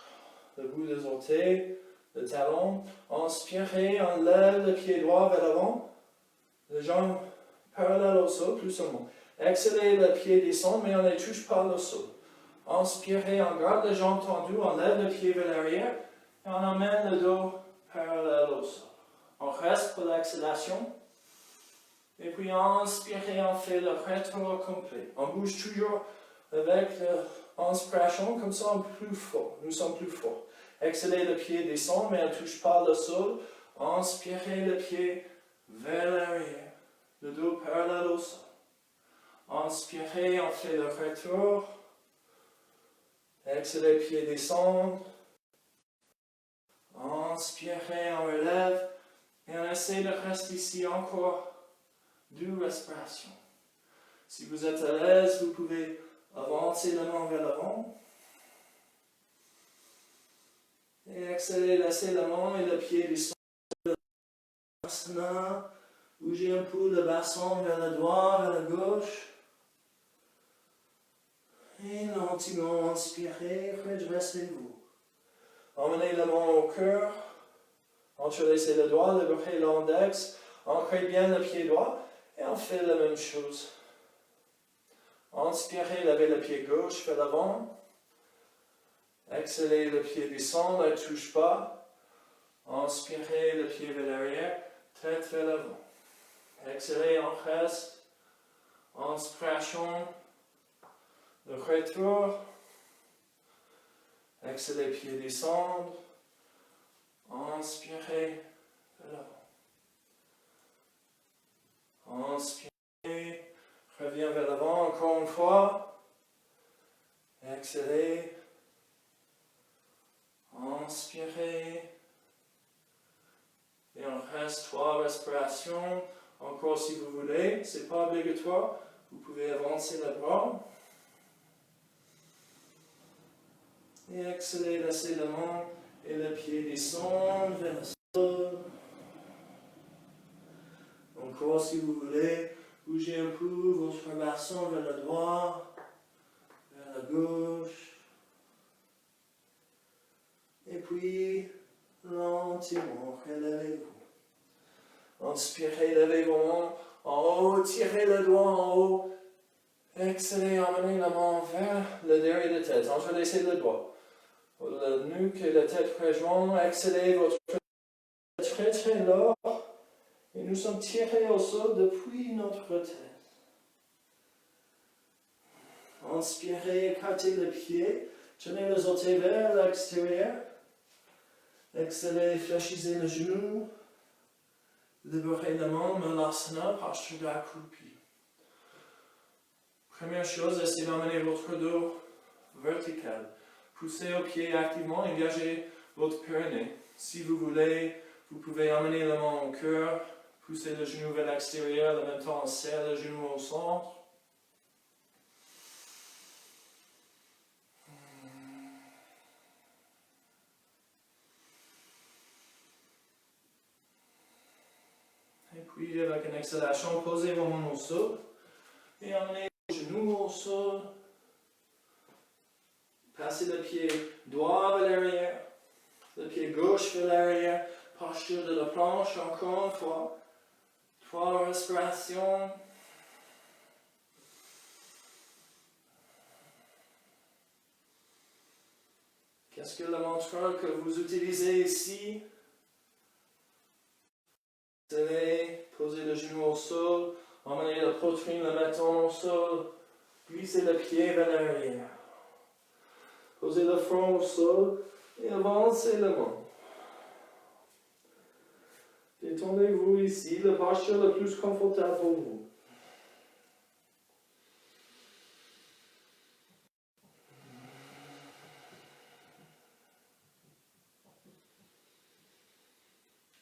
le bout des orteils, le talon. Inspirez, on lève le pied droit vers l'avant, les jambes parallèles au sol, plus seulement. Exhalez, le pied descend, mais on ne touche pas le sol. Inspirez, on garde les jambes tendues, on lève le pied vers l'arrière et on emmène le dos parallèle au sol. On reste pour l'exhalation. Et puis inspirez, on fait le retour complet. On bouge toujours avec l'inspiration, comme ça on est plus fort. Nous sommes plus forts. Exhalez, le pied descend, mais on ne touche pas le sol. Inspirez, le pied vers l'arrière. Le dos parallèle au sol. Inspirez, on fait le retour. Exhalez, pied descend. Inspirez, on relève. Et on essaie de rester ici encore 2 respirations. Si vous êtes à l'aise, vous pouvez avancer la main vers l'avant. Et exhalez, laissez la main et le pied descend. Bougez un peu le bassin vers le droit, vers la gauche. Et lentement inspirez, redressez-vous. Emmenez la main au cœur. Entrelacez le doigt, libérez l'index. Ancrez bien le pied droit. Et on fait la même chose. Inspirez, levez le pied gauche vers l'avant. Exhalez, le pied descend, ne touche pas. Inspirez, le pied vers l'arrière, tête vers l'avant. Exhalez, on reste. Inspiration, le retour. Exhalez, pied descend. Inspirez vers l'avant. Inspirez, reviens vers l'avant encore une fois. Exhalez. Inspirez. Et on reste 3 respirations. Encore si vous voulez, ce n'est pas obligatoire. Vous pouvez avancer le bras. Et exhalez, laissez la main et le pied descendre vers le sol. Encore si vous voulez, bougez un peu votre bassin vers le droit, vers la gauche. Et puis, lentement, relevez-vous. Inspirez, levez vos mains en haut, tirez le doigt en haut. Exhalez, emmenez la main vers le derrière de la tête. Entrelacez le doigt. La nuque et la tête rejoignent. Exhalez votre très très lourd. Et nous sommes tirés au sol depuis notre tête. Inspirez, écartez le pied. Tenez les orteils vers l'extérieur. Exhalez, fléchissez le genou. Libérez la main, Malasana, posture d'accroupi. Première chose, essayez d'emmener votre dos vertical. Poussez au pied activement, engagez votre périnée. Si vous voulez, vous pouvez emmener la main au cœur, pousser le genou vers l'extérieur, en même temps on serre le genou au centre. avec une exhalation, posez vos mains au sol. Et emmenez les genoux au sol. Passez le pied droit vers l'arrière. Le pied gauche vers l'arrière. Posture de la planche, encore une fois. 3 respirations. Qu'est-ce que le mantra que vous utilisez ici? Posez le genou au sol, emmenez la poitrine, le menton au sol, glissez le pied vers l'arrière. Posez le front au sol et avancez le main. Détendez-vous ici, la posture la plus confortable pour vous.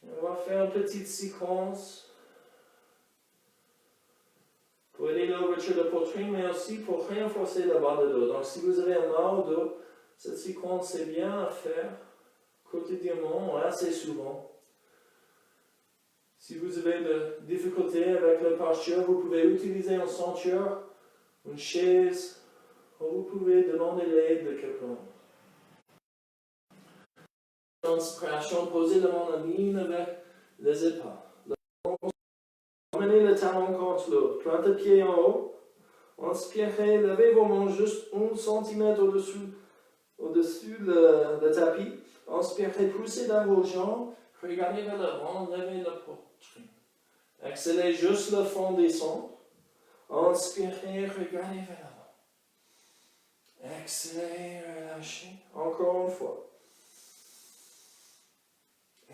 On va faire une petite séquence pour aider l'ouverture de la poitrine, mais aussi pour renforcer le bas de dos. Donc, si vous avez un mal au dos, cette séquence est bien à faire quotidiennement, assez souvent. Si vous avez des difficultés avec la posture, vous pouvez utiliser une ceinture, une chaise, ou vous pouvez demander l'aide de quelqu'un. Inspiration, posez la main en ligne avec les épaules. Emmenez le talon contre l'autre. Plantez le pied en haut. Inspirez, levez vos mains juste 1 cm au-dessus le tapis. Inspirez, poussez dans vos jambes. Regardez vers l'avant, levez la poitrine. Exhalez, juste le fond descend. Inspirez, regardez vers l'avant. Exhalez, relâchez. Encore une fois.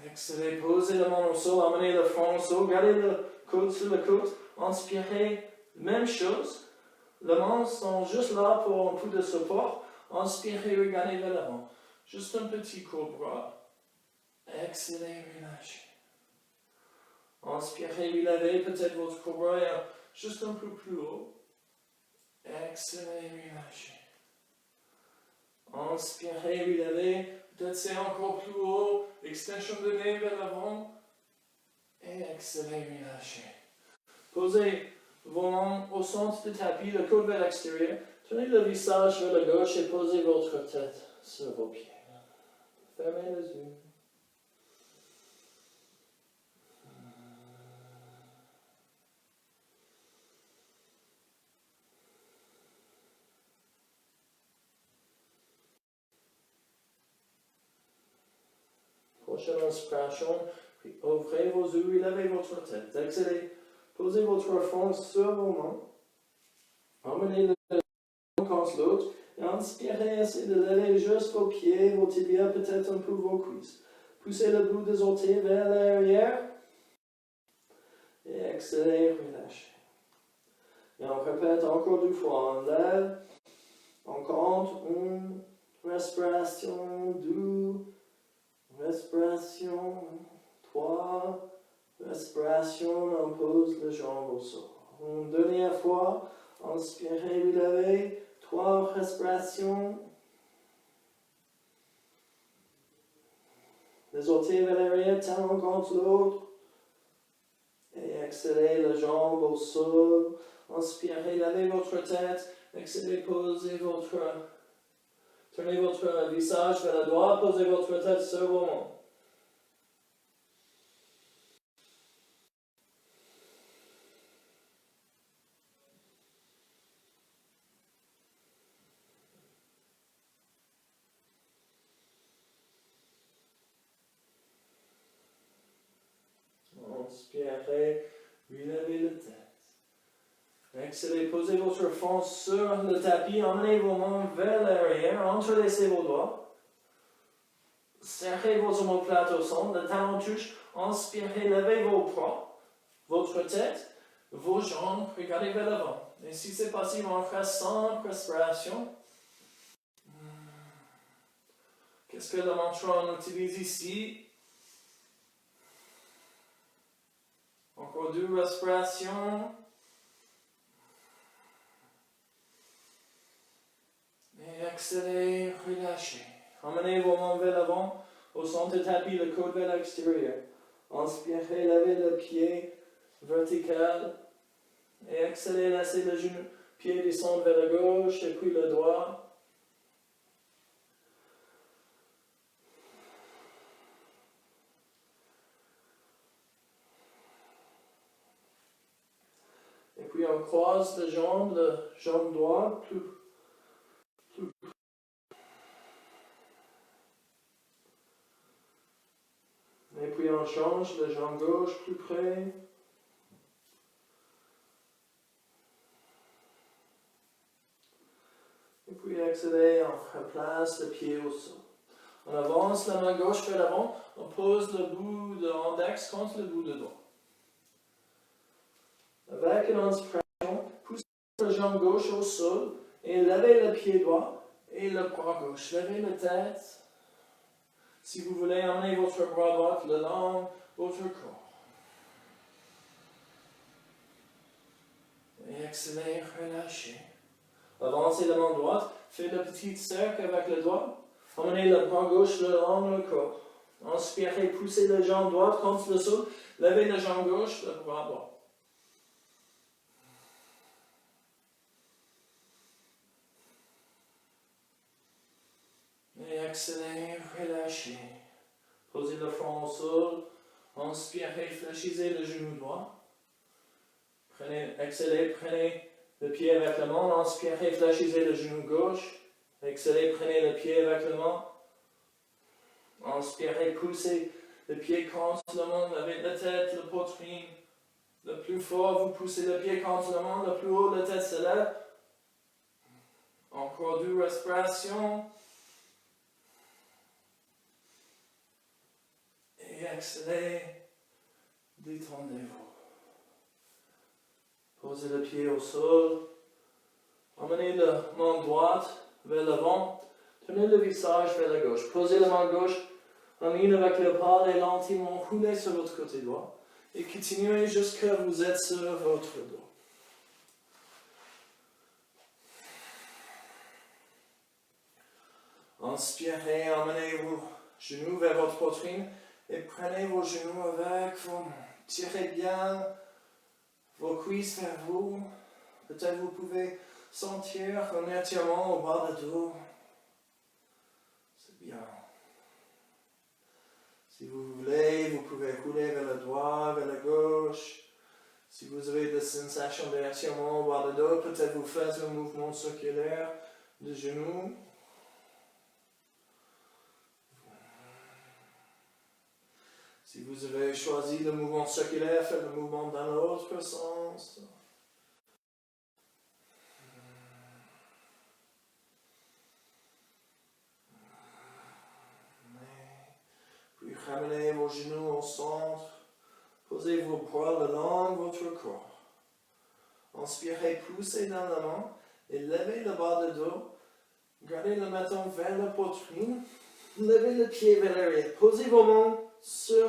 Exhalez, posez la main au sol, amenez le front au sol, gardez le coude sur le coude. Inspirez, même chose. Les mains sont juste là pour un coup de support. Inspirez, regardez vers l'avant. Juste un petit cobra. Exhalez, relâchez. Inspirez, relevez peut-être votre cobra juste un peu plus haut. Exhalez, relâchez. Inspirez, relevez. Peut-être c'est encore plus haut. Extension de nez vers l'avant. Et exhalez, relâchez. Posez vos mains au centre du tapis, le coude vers l'extérieur. Tournez le visage vers la gauche et posez votre tête sur vos pieds. Fermez les yeux. Prochaine inspiration, puis ouvrez vos yeux et levez votre tête. Exhalez, posez votre front sur vos mains. Emmenez le contre l'autre. Et inspirez, essayez de lever juste vos pieds, vos tibias, peut-être un peu vos cuisses. Poussez le bout des orteils vers l'arrière. Et exhalez, relâchez. Et on répète encore 2 fois. On lève, on compte 1, respiration, 2, respiration, 3, respiration, on pose les jambes au sol. Une dernière fois, inspirez, relevez, 3 respirations. Les orteils vers l'arrière, talon contre l'autre. Et exhalez les jambes au sol. Inspirez, levez votre tête. Exhalez, tournez votre visage vers la droite, posez votre tête sur vos mains. Inspirez, relevez la tête. Exhalez, posez votre front sur le tapis, emmenez vos mains vers l'arrière, entrelacez vos doigts. Serrez vos omoplates au centre, le talon touche. Inspirez, levez vos bras, votre tête, vos jambes, regardez vers l'avant. Et si c'est possible, on fera 5 respirations. Qu'est-ce que le mantra on utilise ici? Encore 2 respirations. Et exhalez, relâchez. Emmenez vos mains vers l'avant, au centre du tapis, le coude vers l'extérieur. Inspirez, levez le pied, vertical. Et exhalez, laissez le genou, pied descendre vers la gauche et puis le droit. Et puis on croise la jambe droite plus. Et puis on change la jambe gauche plus près. Et puis exhalez, on replace le pied au sol. On avance la main gauche vers l'avant, on pose le bout de l'index contre le bout de doigt. Avec une inspiration, poussez la jambe gauche au sol et levez le pied droit et le bras gauche. Levez la tête. Si vous voulez emmener votre bras droit le long de votre corps. Et exhalez, relâchez. Avancez la main droite, faites le petit cercle avec le doigt. Emmenez le bras gauche le long du corps. Inspirez, poussez la jambe droite contre le sol. Levez la jambe gauche, le bras droit. Et exhalez, relâchez. Posez le front au sol. Inspirez, fléchissez le genou droit. Exhalez, prenez le pied avec la main. Inspirez, fléchissez le genou gauche. Exhalez, prenez le pied avec la main. Inspirez, poussez le pied contre la main. Levez la tête, la poitrine. Le plus fort, vous poussez le pied contre la main. Le plus haut, la tête se lève. Encore 2 respirations. Et exhalez, détendez-vous. Posez le pied au sol. Emmenez la main droite vers l'avant. Tournez le visage vers la gauche. Posez la main gauche en ligne avec l'épaule et lentement roulez sur votre côté droit. Et continuez jusqu'à vous êtes sur votre dos. Inspirez, emmenez vos genoux vers votre poitrine. Et prenez vos genoux avec vos mains. Tirez bien vos cuisses vers vous. Peut-être vous pouvez sentir un étirement au bas du dos. C'est bien. Si vous voulez, vous pouvez rouler vers le droit, vers la gauche. Si vous avez des sensations d'étirement au bas du dos, peut-être vous faites un mouvement circulaire de genoux. Si vous avez choisi le mouvement circulaire, faites le mouvement dans l'autre sens. Puis ramenez vos genoux au centre. Posez vos bras le long de votre corps. Inspirez, poussez dans la main et levez le bas du dos. Gardez le menton vers la poitrine. Levez le pied vers l'arrière. Posez vos mains sur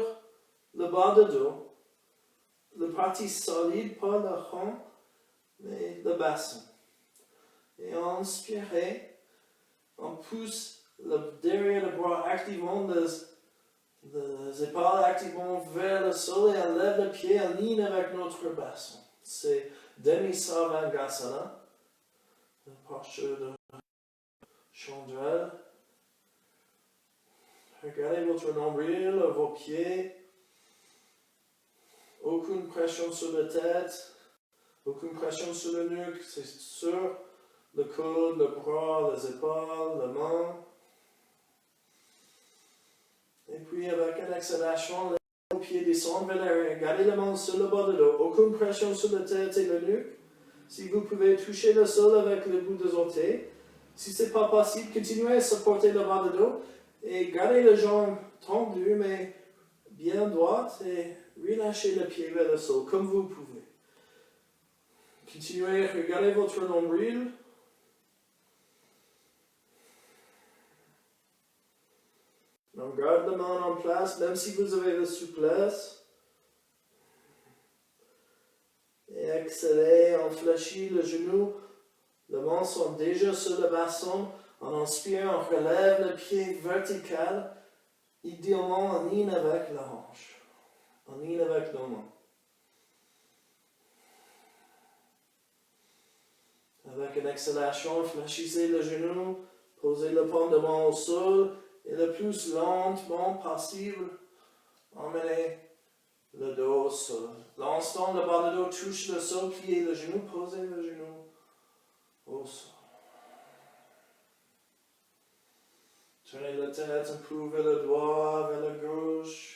le bas du dos. La partie solide, pas le rond, mais le bassin. Et inspirez. On pousse derrière le bras activement, les épaules activement vers le sol et on lève le pied en ligne avec notre bassin. C'est demi-sarvangasana, la posture de chandelle. Regardez votre nombril, vos pieds. Aucune pression sur la tête, aucune pression sur le nuque, c'est sur le coude, le bras, les épaules, la main. Et puis avec une exhalation, les pieds descendent vers l'arrière. Gardez la main sur le bas de dos. Aucune pression sur la tête et le nuque. Si vous pouvez toucher le sol avec le bout des orteils. Si ce n'est pas possible, continuez à supporter le bas de dos. Et gardez les jambes tendues, mais bien droites. Et relâchez le pied vers le sol, comme vous pouvez. Continuez à regarder votre nombril. On garde la main en place, même si vous avez la souplesse. Et exhalez, on fléchit le genou. Les mains sont déjà sur le bassin. On inspire, on relève le pied vertical, idéalement en ligne avec la hanche. En ligne avec nos mains. Avec une exhalation, fléchissez le genou, posez le pendement au sol et le plus lentement possible, emmenez le dos au sol. L'instant le bas de dos touche le sol, pliez le genou, posez le genou au sol. Tournez la tête un peu vers le droit, vers la gauche.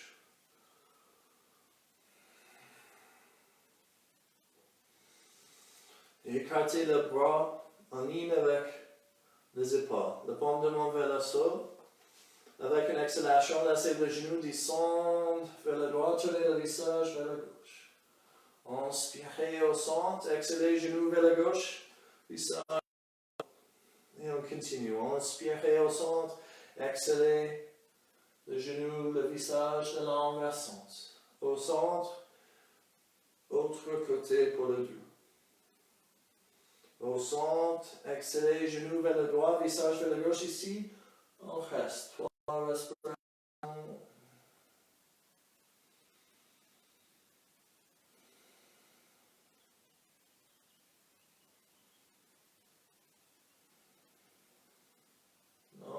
Et écartez le bras en ligne avec les épaules. Le pendement vers le sol. Avec une exhalation, laissez le genou descendre vers la droite, tournez le visage vers la gauche. Inspirez au centre, exhalez genou vers la gauche, visage. Et on continue. Inspirez au centre, exhalez le genou, le visage de l'envers sens. Au centre, autre côté pour le dos. Au centre, exhalez genou vers le droit, visage vers la gauche ici. On reste. 3 respirations.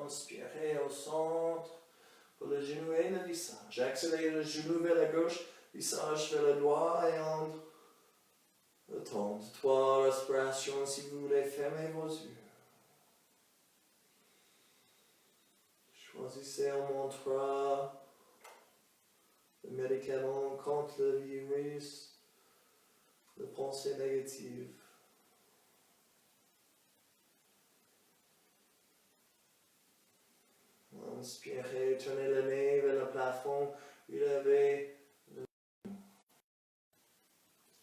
Inspirez au centre pour le genou et le visage. Exhalez le genou vers la gauche, visage vers le droit et entre le temps. 3 respirations si vous voulez, fermez vos yeux. Choisissez un mantra, le médicament contre le virus, les pensées négatives. Inspirez, tournez les mains vers le plafond, relevez le genou.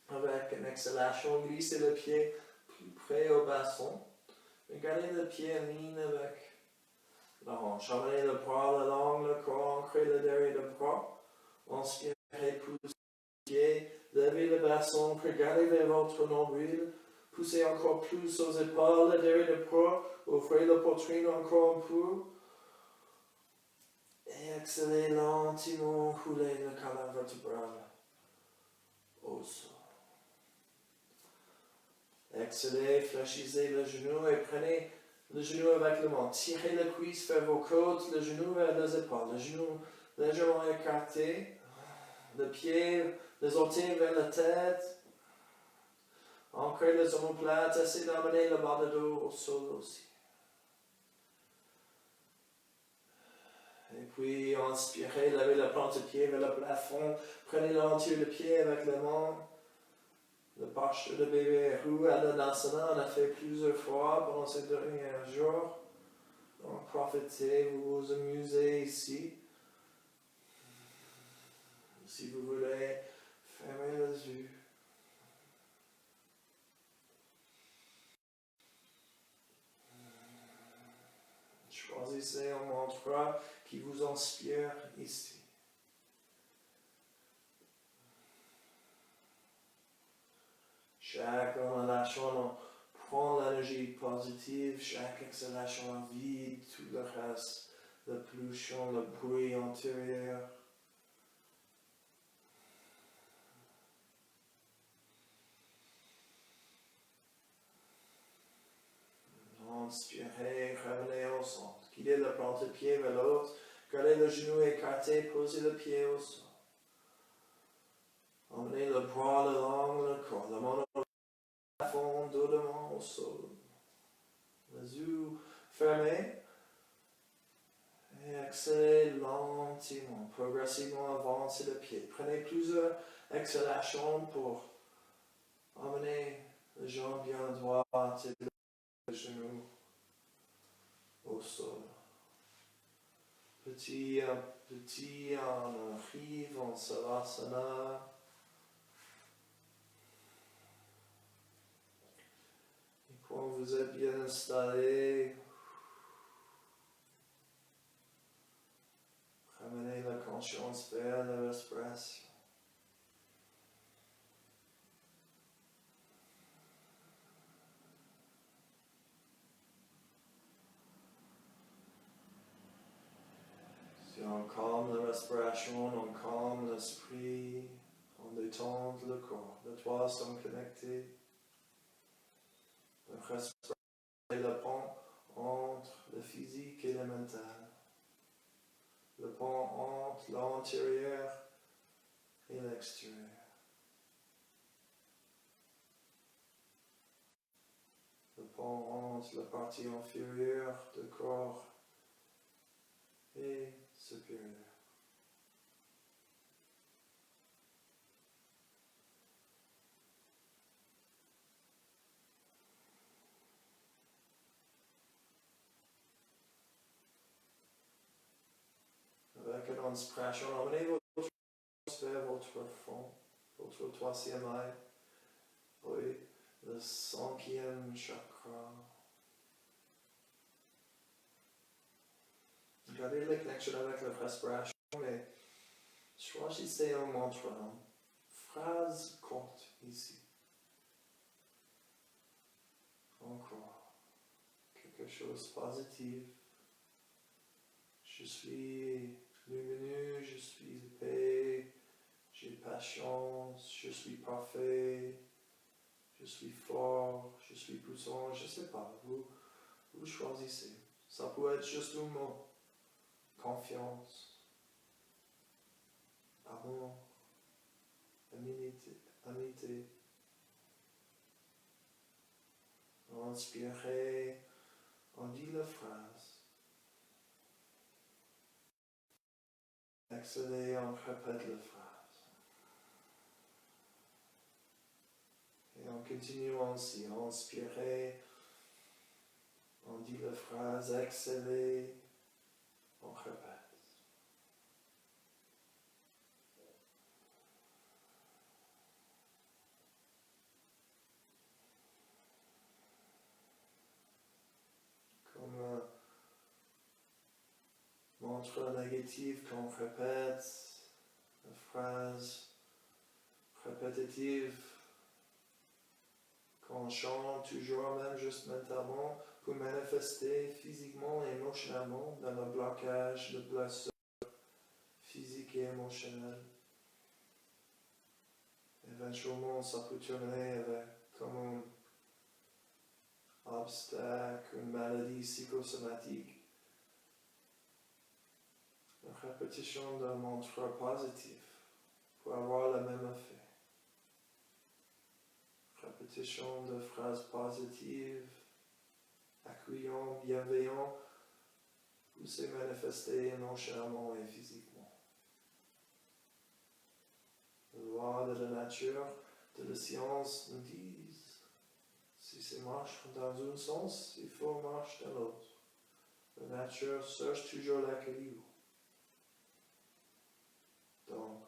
Avec une exhalation, glissez le pied plus près au bassin. Gardez le pied en ligne avec la hanche. Amenez le bras le long, le corps, ancrez le derrière le bras. Inspirez, poussez le pied, levez le bassin, regardez vers votre nombril. Poussez encore plus aux épaules, le derrière le bras, ouvrez la poitrine encore un peu. Et exhalez lentement, roulez le colonne vertébrale au sol. Exhalez, fléchissez le genou et prenez le genou avec le main. Tirez la cuisse vers vos côtes, le genou vers les épaules. Le genou légèrement écarté, le pied, les orteils vers la tête. Ancrez les omoplates, essayez d'amener le bas de dos au sol aussi. Et puis, inspirez, levez la plante de pied vers le plafond. Prenez l'entier de pied avec les mains. Le posture de bébé roux à l'anasana, on a fait plusieurs fois pendant ces derniers jours. Donc, profitez, vous vous amusez ici. Si vous voulez, fermez les yeux. Choisissez un mantra qui vous inspire ici. Chaque inhalation, on prend l'énergie positive, chaque exhalation, on vide tout le reste, la pollution, le bruit intérieur. Inspirez, revenez au centre. Guidez la plante de pied vers l'autre. Gardez le genou écarté, posez le pied au sol. Emmenez le bras le long, le corps, la main au plafond, dos devant au sol. Les yeux fermés. Et exhalez lentement, progressivement avancez le pied. Prenez plusieurs exhalations pour emmener les jambes bien droites et le genou au sol. Petit à petit, on arrive en Savasana. Et quand vous êtes bien installé, ramenez la conscience vers la respiration. Si on calme la respiration, on calme l'esprit, on détend le corps. Les trois sont connectés. Le respiration est le pont entre le physique et le mental. Le pont entre l'intérieur et l'extérieur. Le pont entre la partie inférieure du corps et supérieure. Avec une inspiration, emmenez votre vers votre fond, votre troisième œil, oui, le cinquième chakra. Gardez la connexion avec la respiration, mais choisissez un mantra, une phrase courte ici. Encore, quelque chose de positif. Je suis lumineux, je suis paix, j'ai patience, je suis parfait, je suis fort, je suis puissant, je ne sais pas, vous choisissez. Ça peut être juste un mot. Confiance, amour, amitié. Inspirez, on dit la phrase. Exhalez, on répète la phrase. Et on continue ainsi. Inspirez, on dit la phrase. Exhalez, on répète. Comme un mantra négatif qu'on répète, la phrase répétitive qu'on chante toujours, même juste mentalement, pour manifester physiquement et émotionnellement dans le blocage de blessures physiques et émotionnelles. Éventuellement, ça peut tourner avec comme un obstacle, une maladie psychosomatique. Une répétition d'un mantra positif pour avoir le même effet. Répétition de phrases positives, accueillantes, bienveillantes, pour se manifester émotionnellement et physiquement. Les lois de la nature, de la science nous disent, si ça marche dans un sens, il faut marcher dans l'autre. La nature cherche toujours l'équilibre. Donc,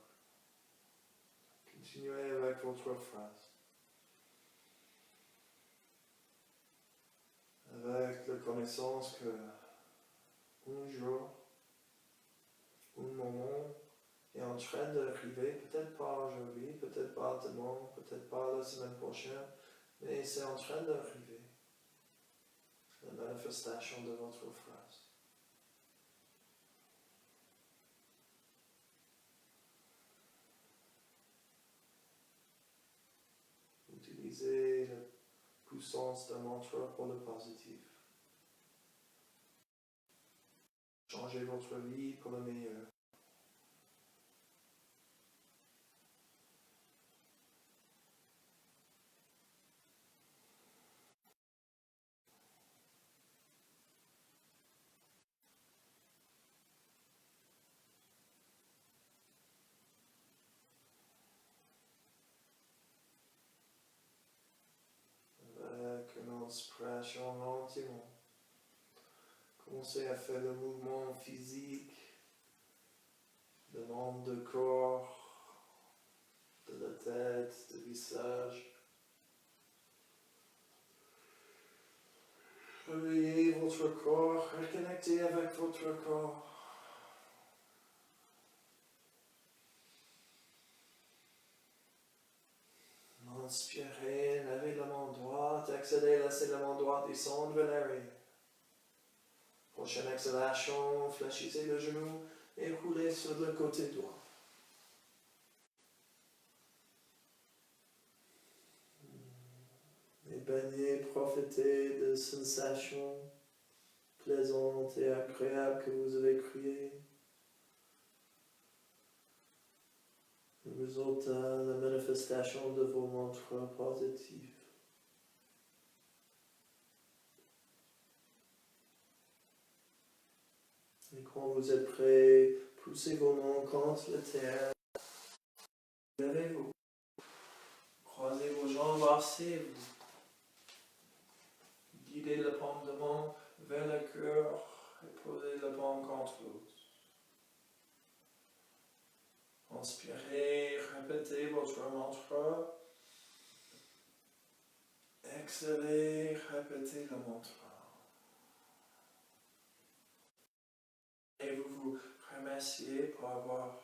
continuez avec votre phrase. Avec la connaissance que un jour, un moment est en train d'arriver, peut-être pas aujourd'hui, peut-être pas demain, peut-être pas la semaine prochaine, mais c'est en train d'arriver. La manifestation de votre phrase. Utilisez la puissance d'un mantra pour le positif. Changez votre vie pour le meilleur. Avec une inspiration lentement. Commencez à faire le mouvement physique, le nombre de corps, de la tête, du visage. Réveillez votre corps, reconnectez avec votre corps. Inspirez, levez la main droite, exhalez, laissez la main droite descendre vers l'arrière. Prochaine exhalation, fléchissez le genou et roulez sur le côté droit. Et baigner, profiter de sensations plaisantes et agréables que vous avez créées. Le résultat, la manifestation de vos mantras positifs. Et quand vous êtes prêts, poussez vos mains contre la terre. Levez-vous. Croisez vos jambes, asseyez-vous. Guidez la paume de main vers le cœur et posez la paume contre l'autre. Inspirez, répétez votre mantra. Exhalez, répétez le mantra. Et vous vous remerciez pour avoir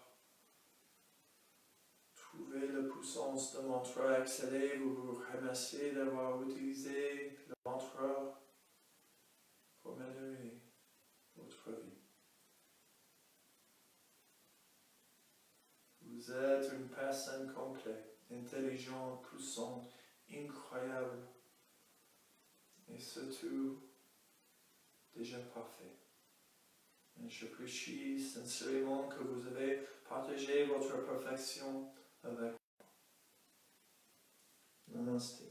trouvé la puissance de mantra. Exhalez, vous vous remerciez d'avoir utilisé le mantra pour améliorer votre vie. Vous êtes une personne complète, intelligente, puissante, incroyable et surtout déjà parfait. Et j'apprécie sincèrement que vous avez partagé votre perfection avec moi. Namaste.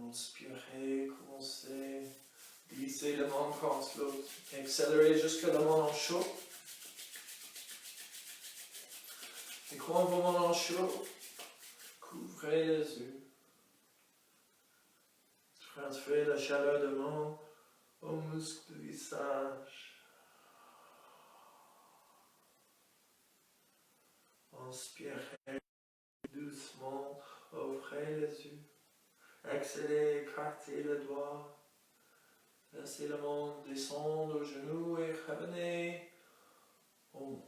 Inspirez, commencez, glissez la main contre l'autre, accélérez jusqu'à la main en chaud. Et quand vos mains en chaud, couvrez les yeux. Transférez la chaleur de main aux muscles du visage. Inspirez doucement, ouvrez les yeux. Exhalez, écartez le doigt. Laissez la main descendre aux genoux et revenez au monde.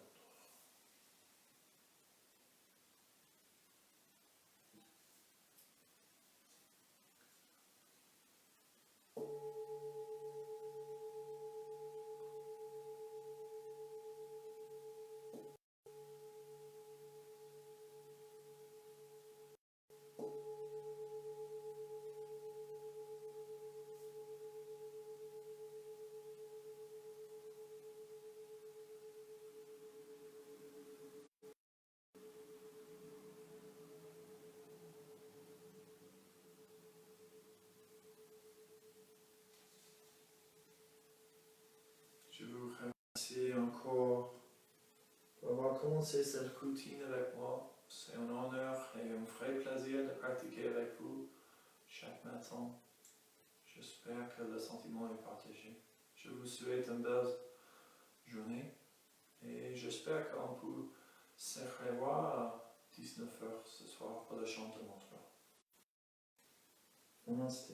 Je vous remercie encore pour avoir commencé cette routine avec moi. C'est un honneur et un vrai plaisir de pratiquer avec vous chaque matin. J'espère que le sentiment est partagé. Je vous souhaite une belle journée et j'espère qu'on peut se revoir à 19h ce soir pour le chant de mantra. Namaste.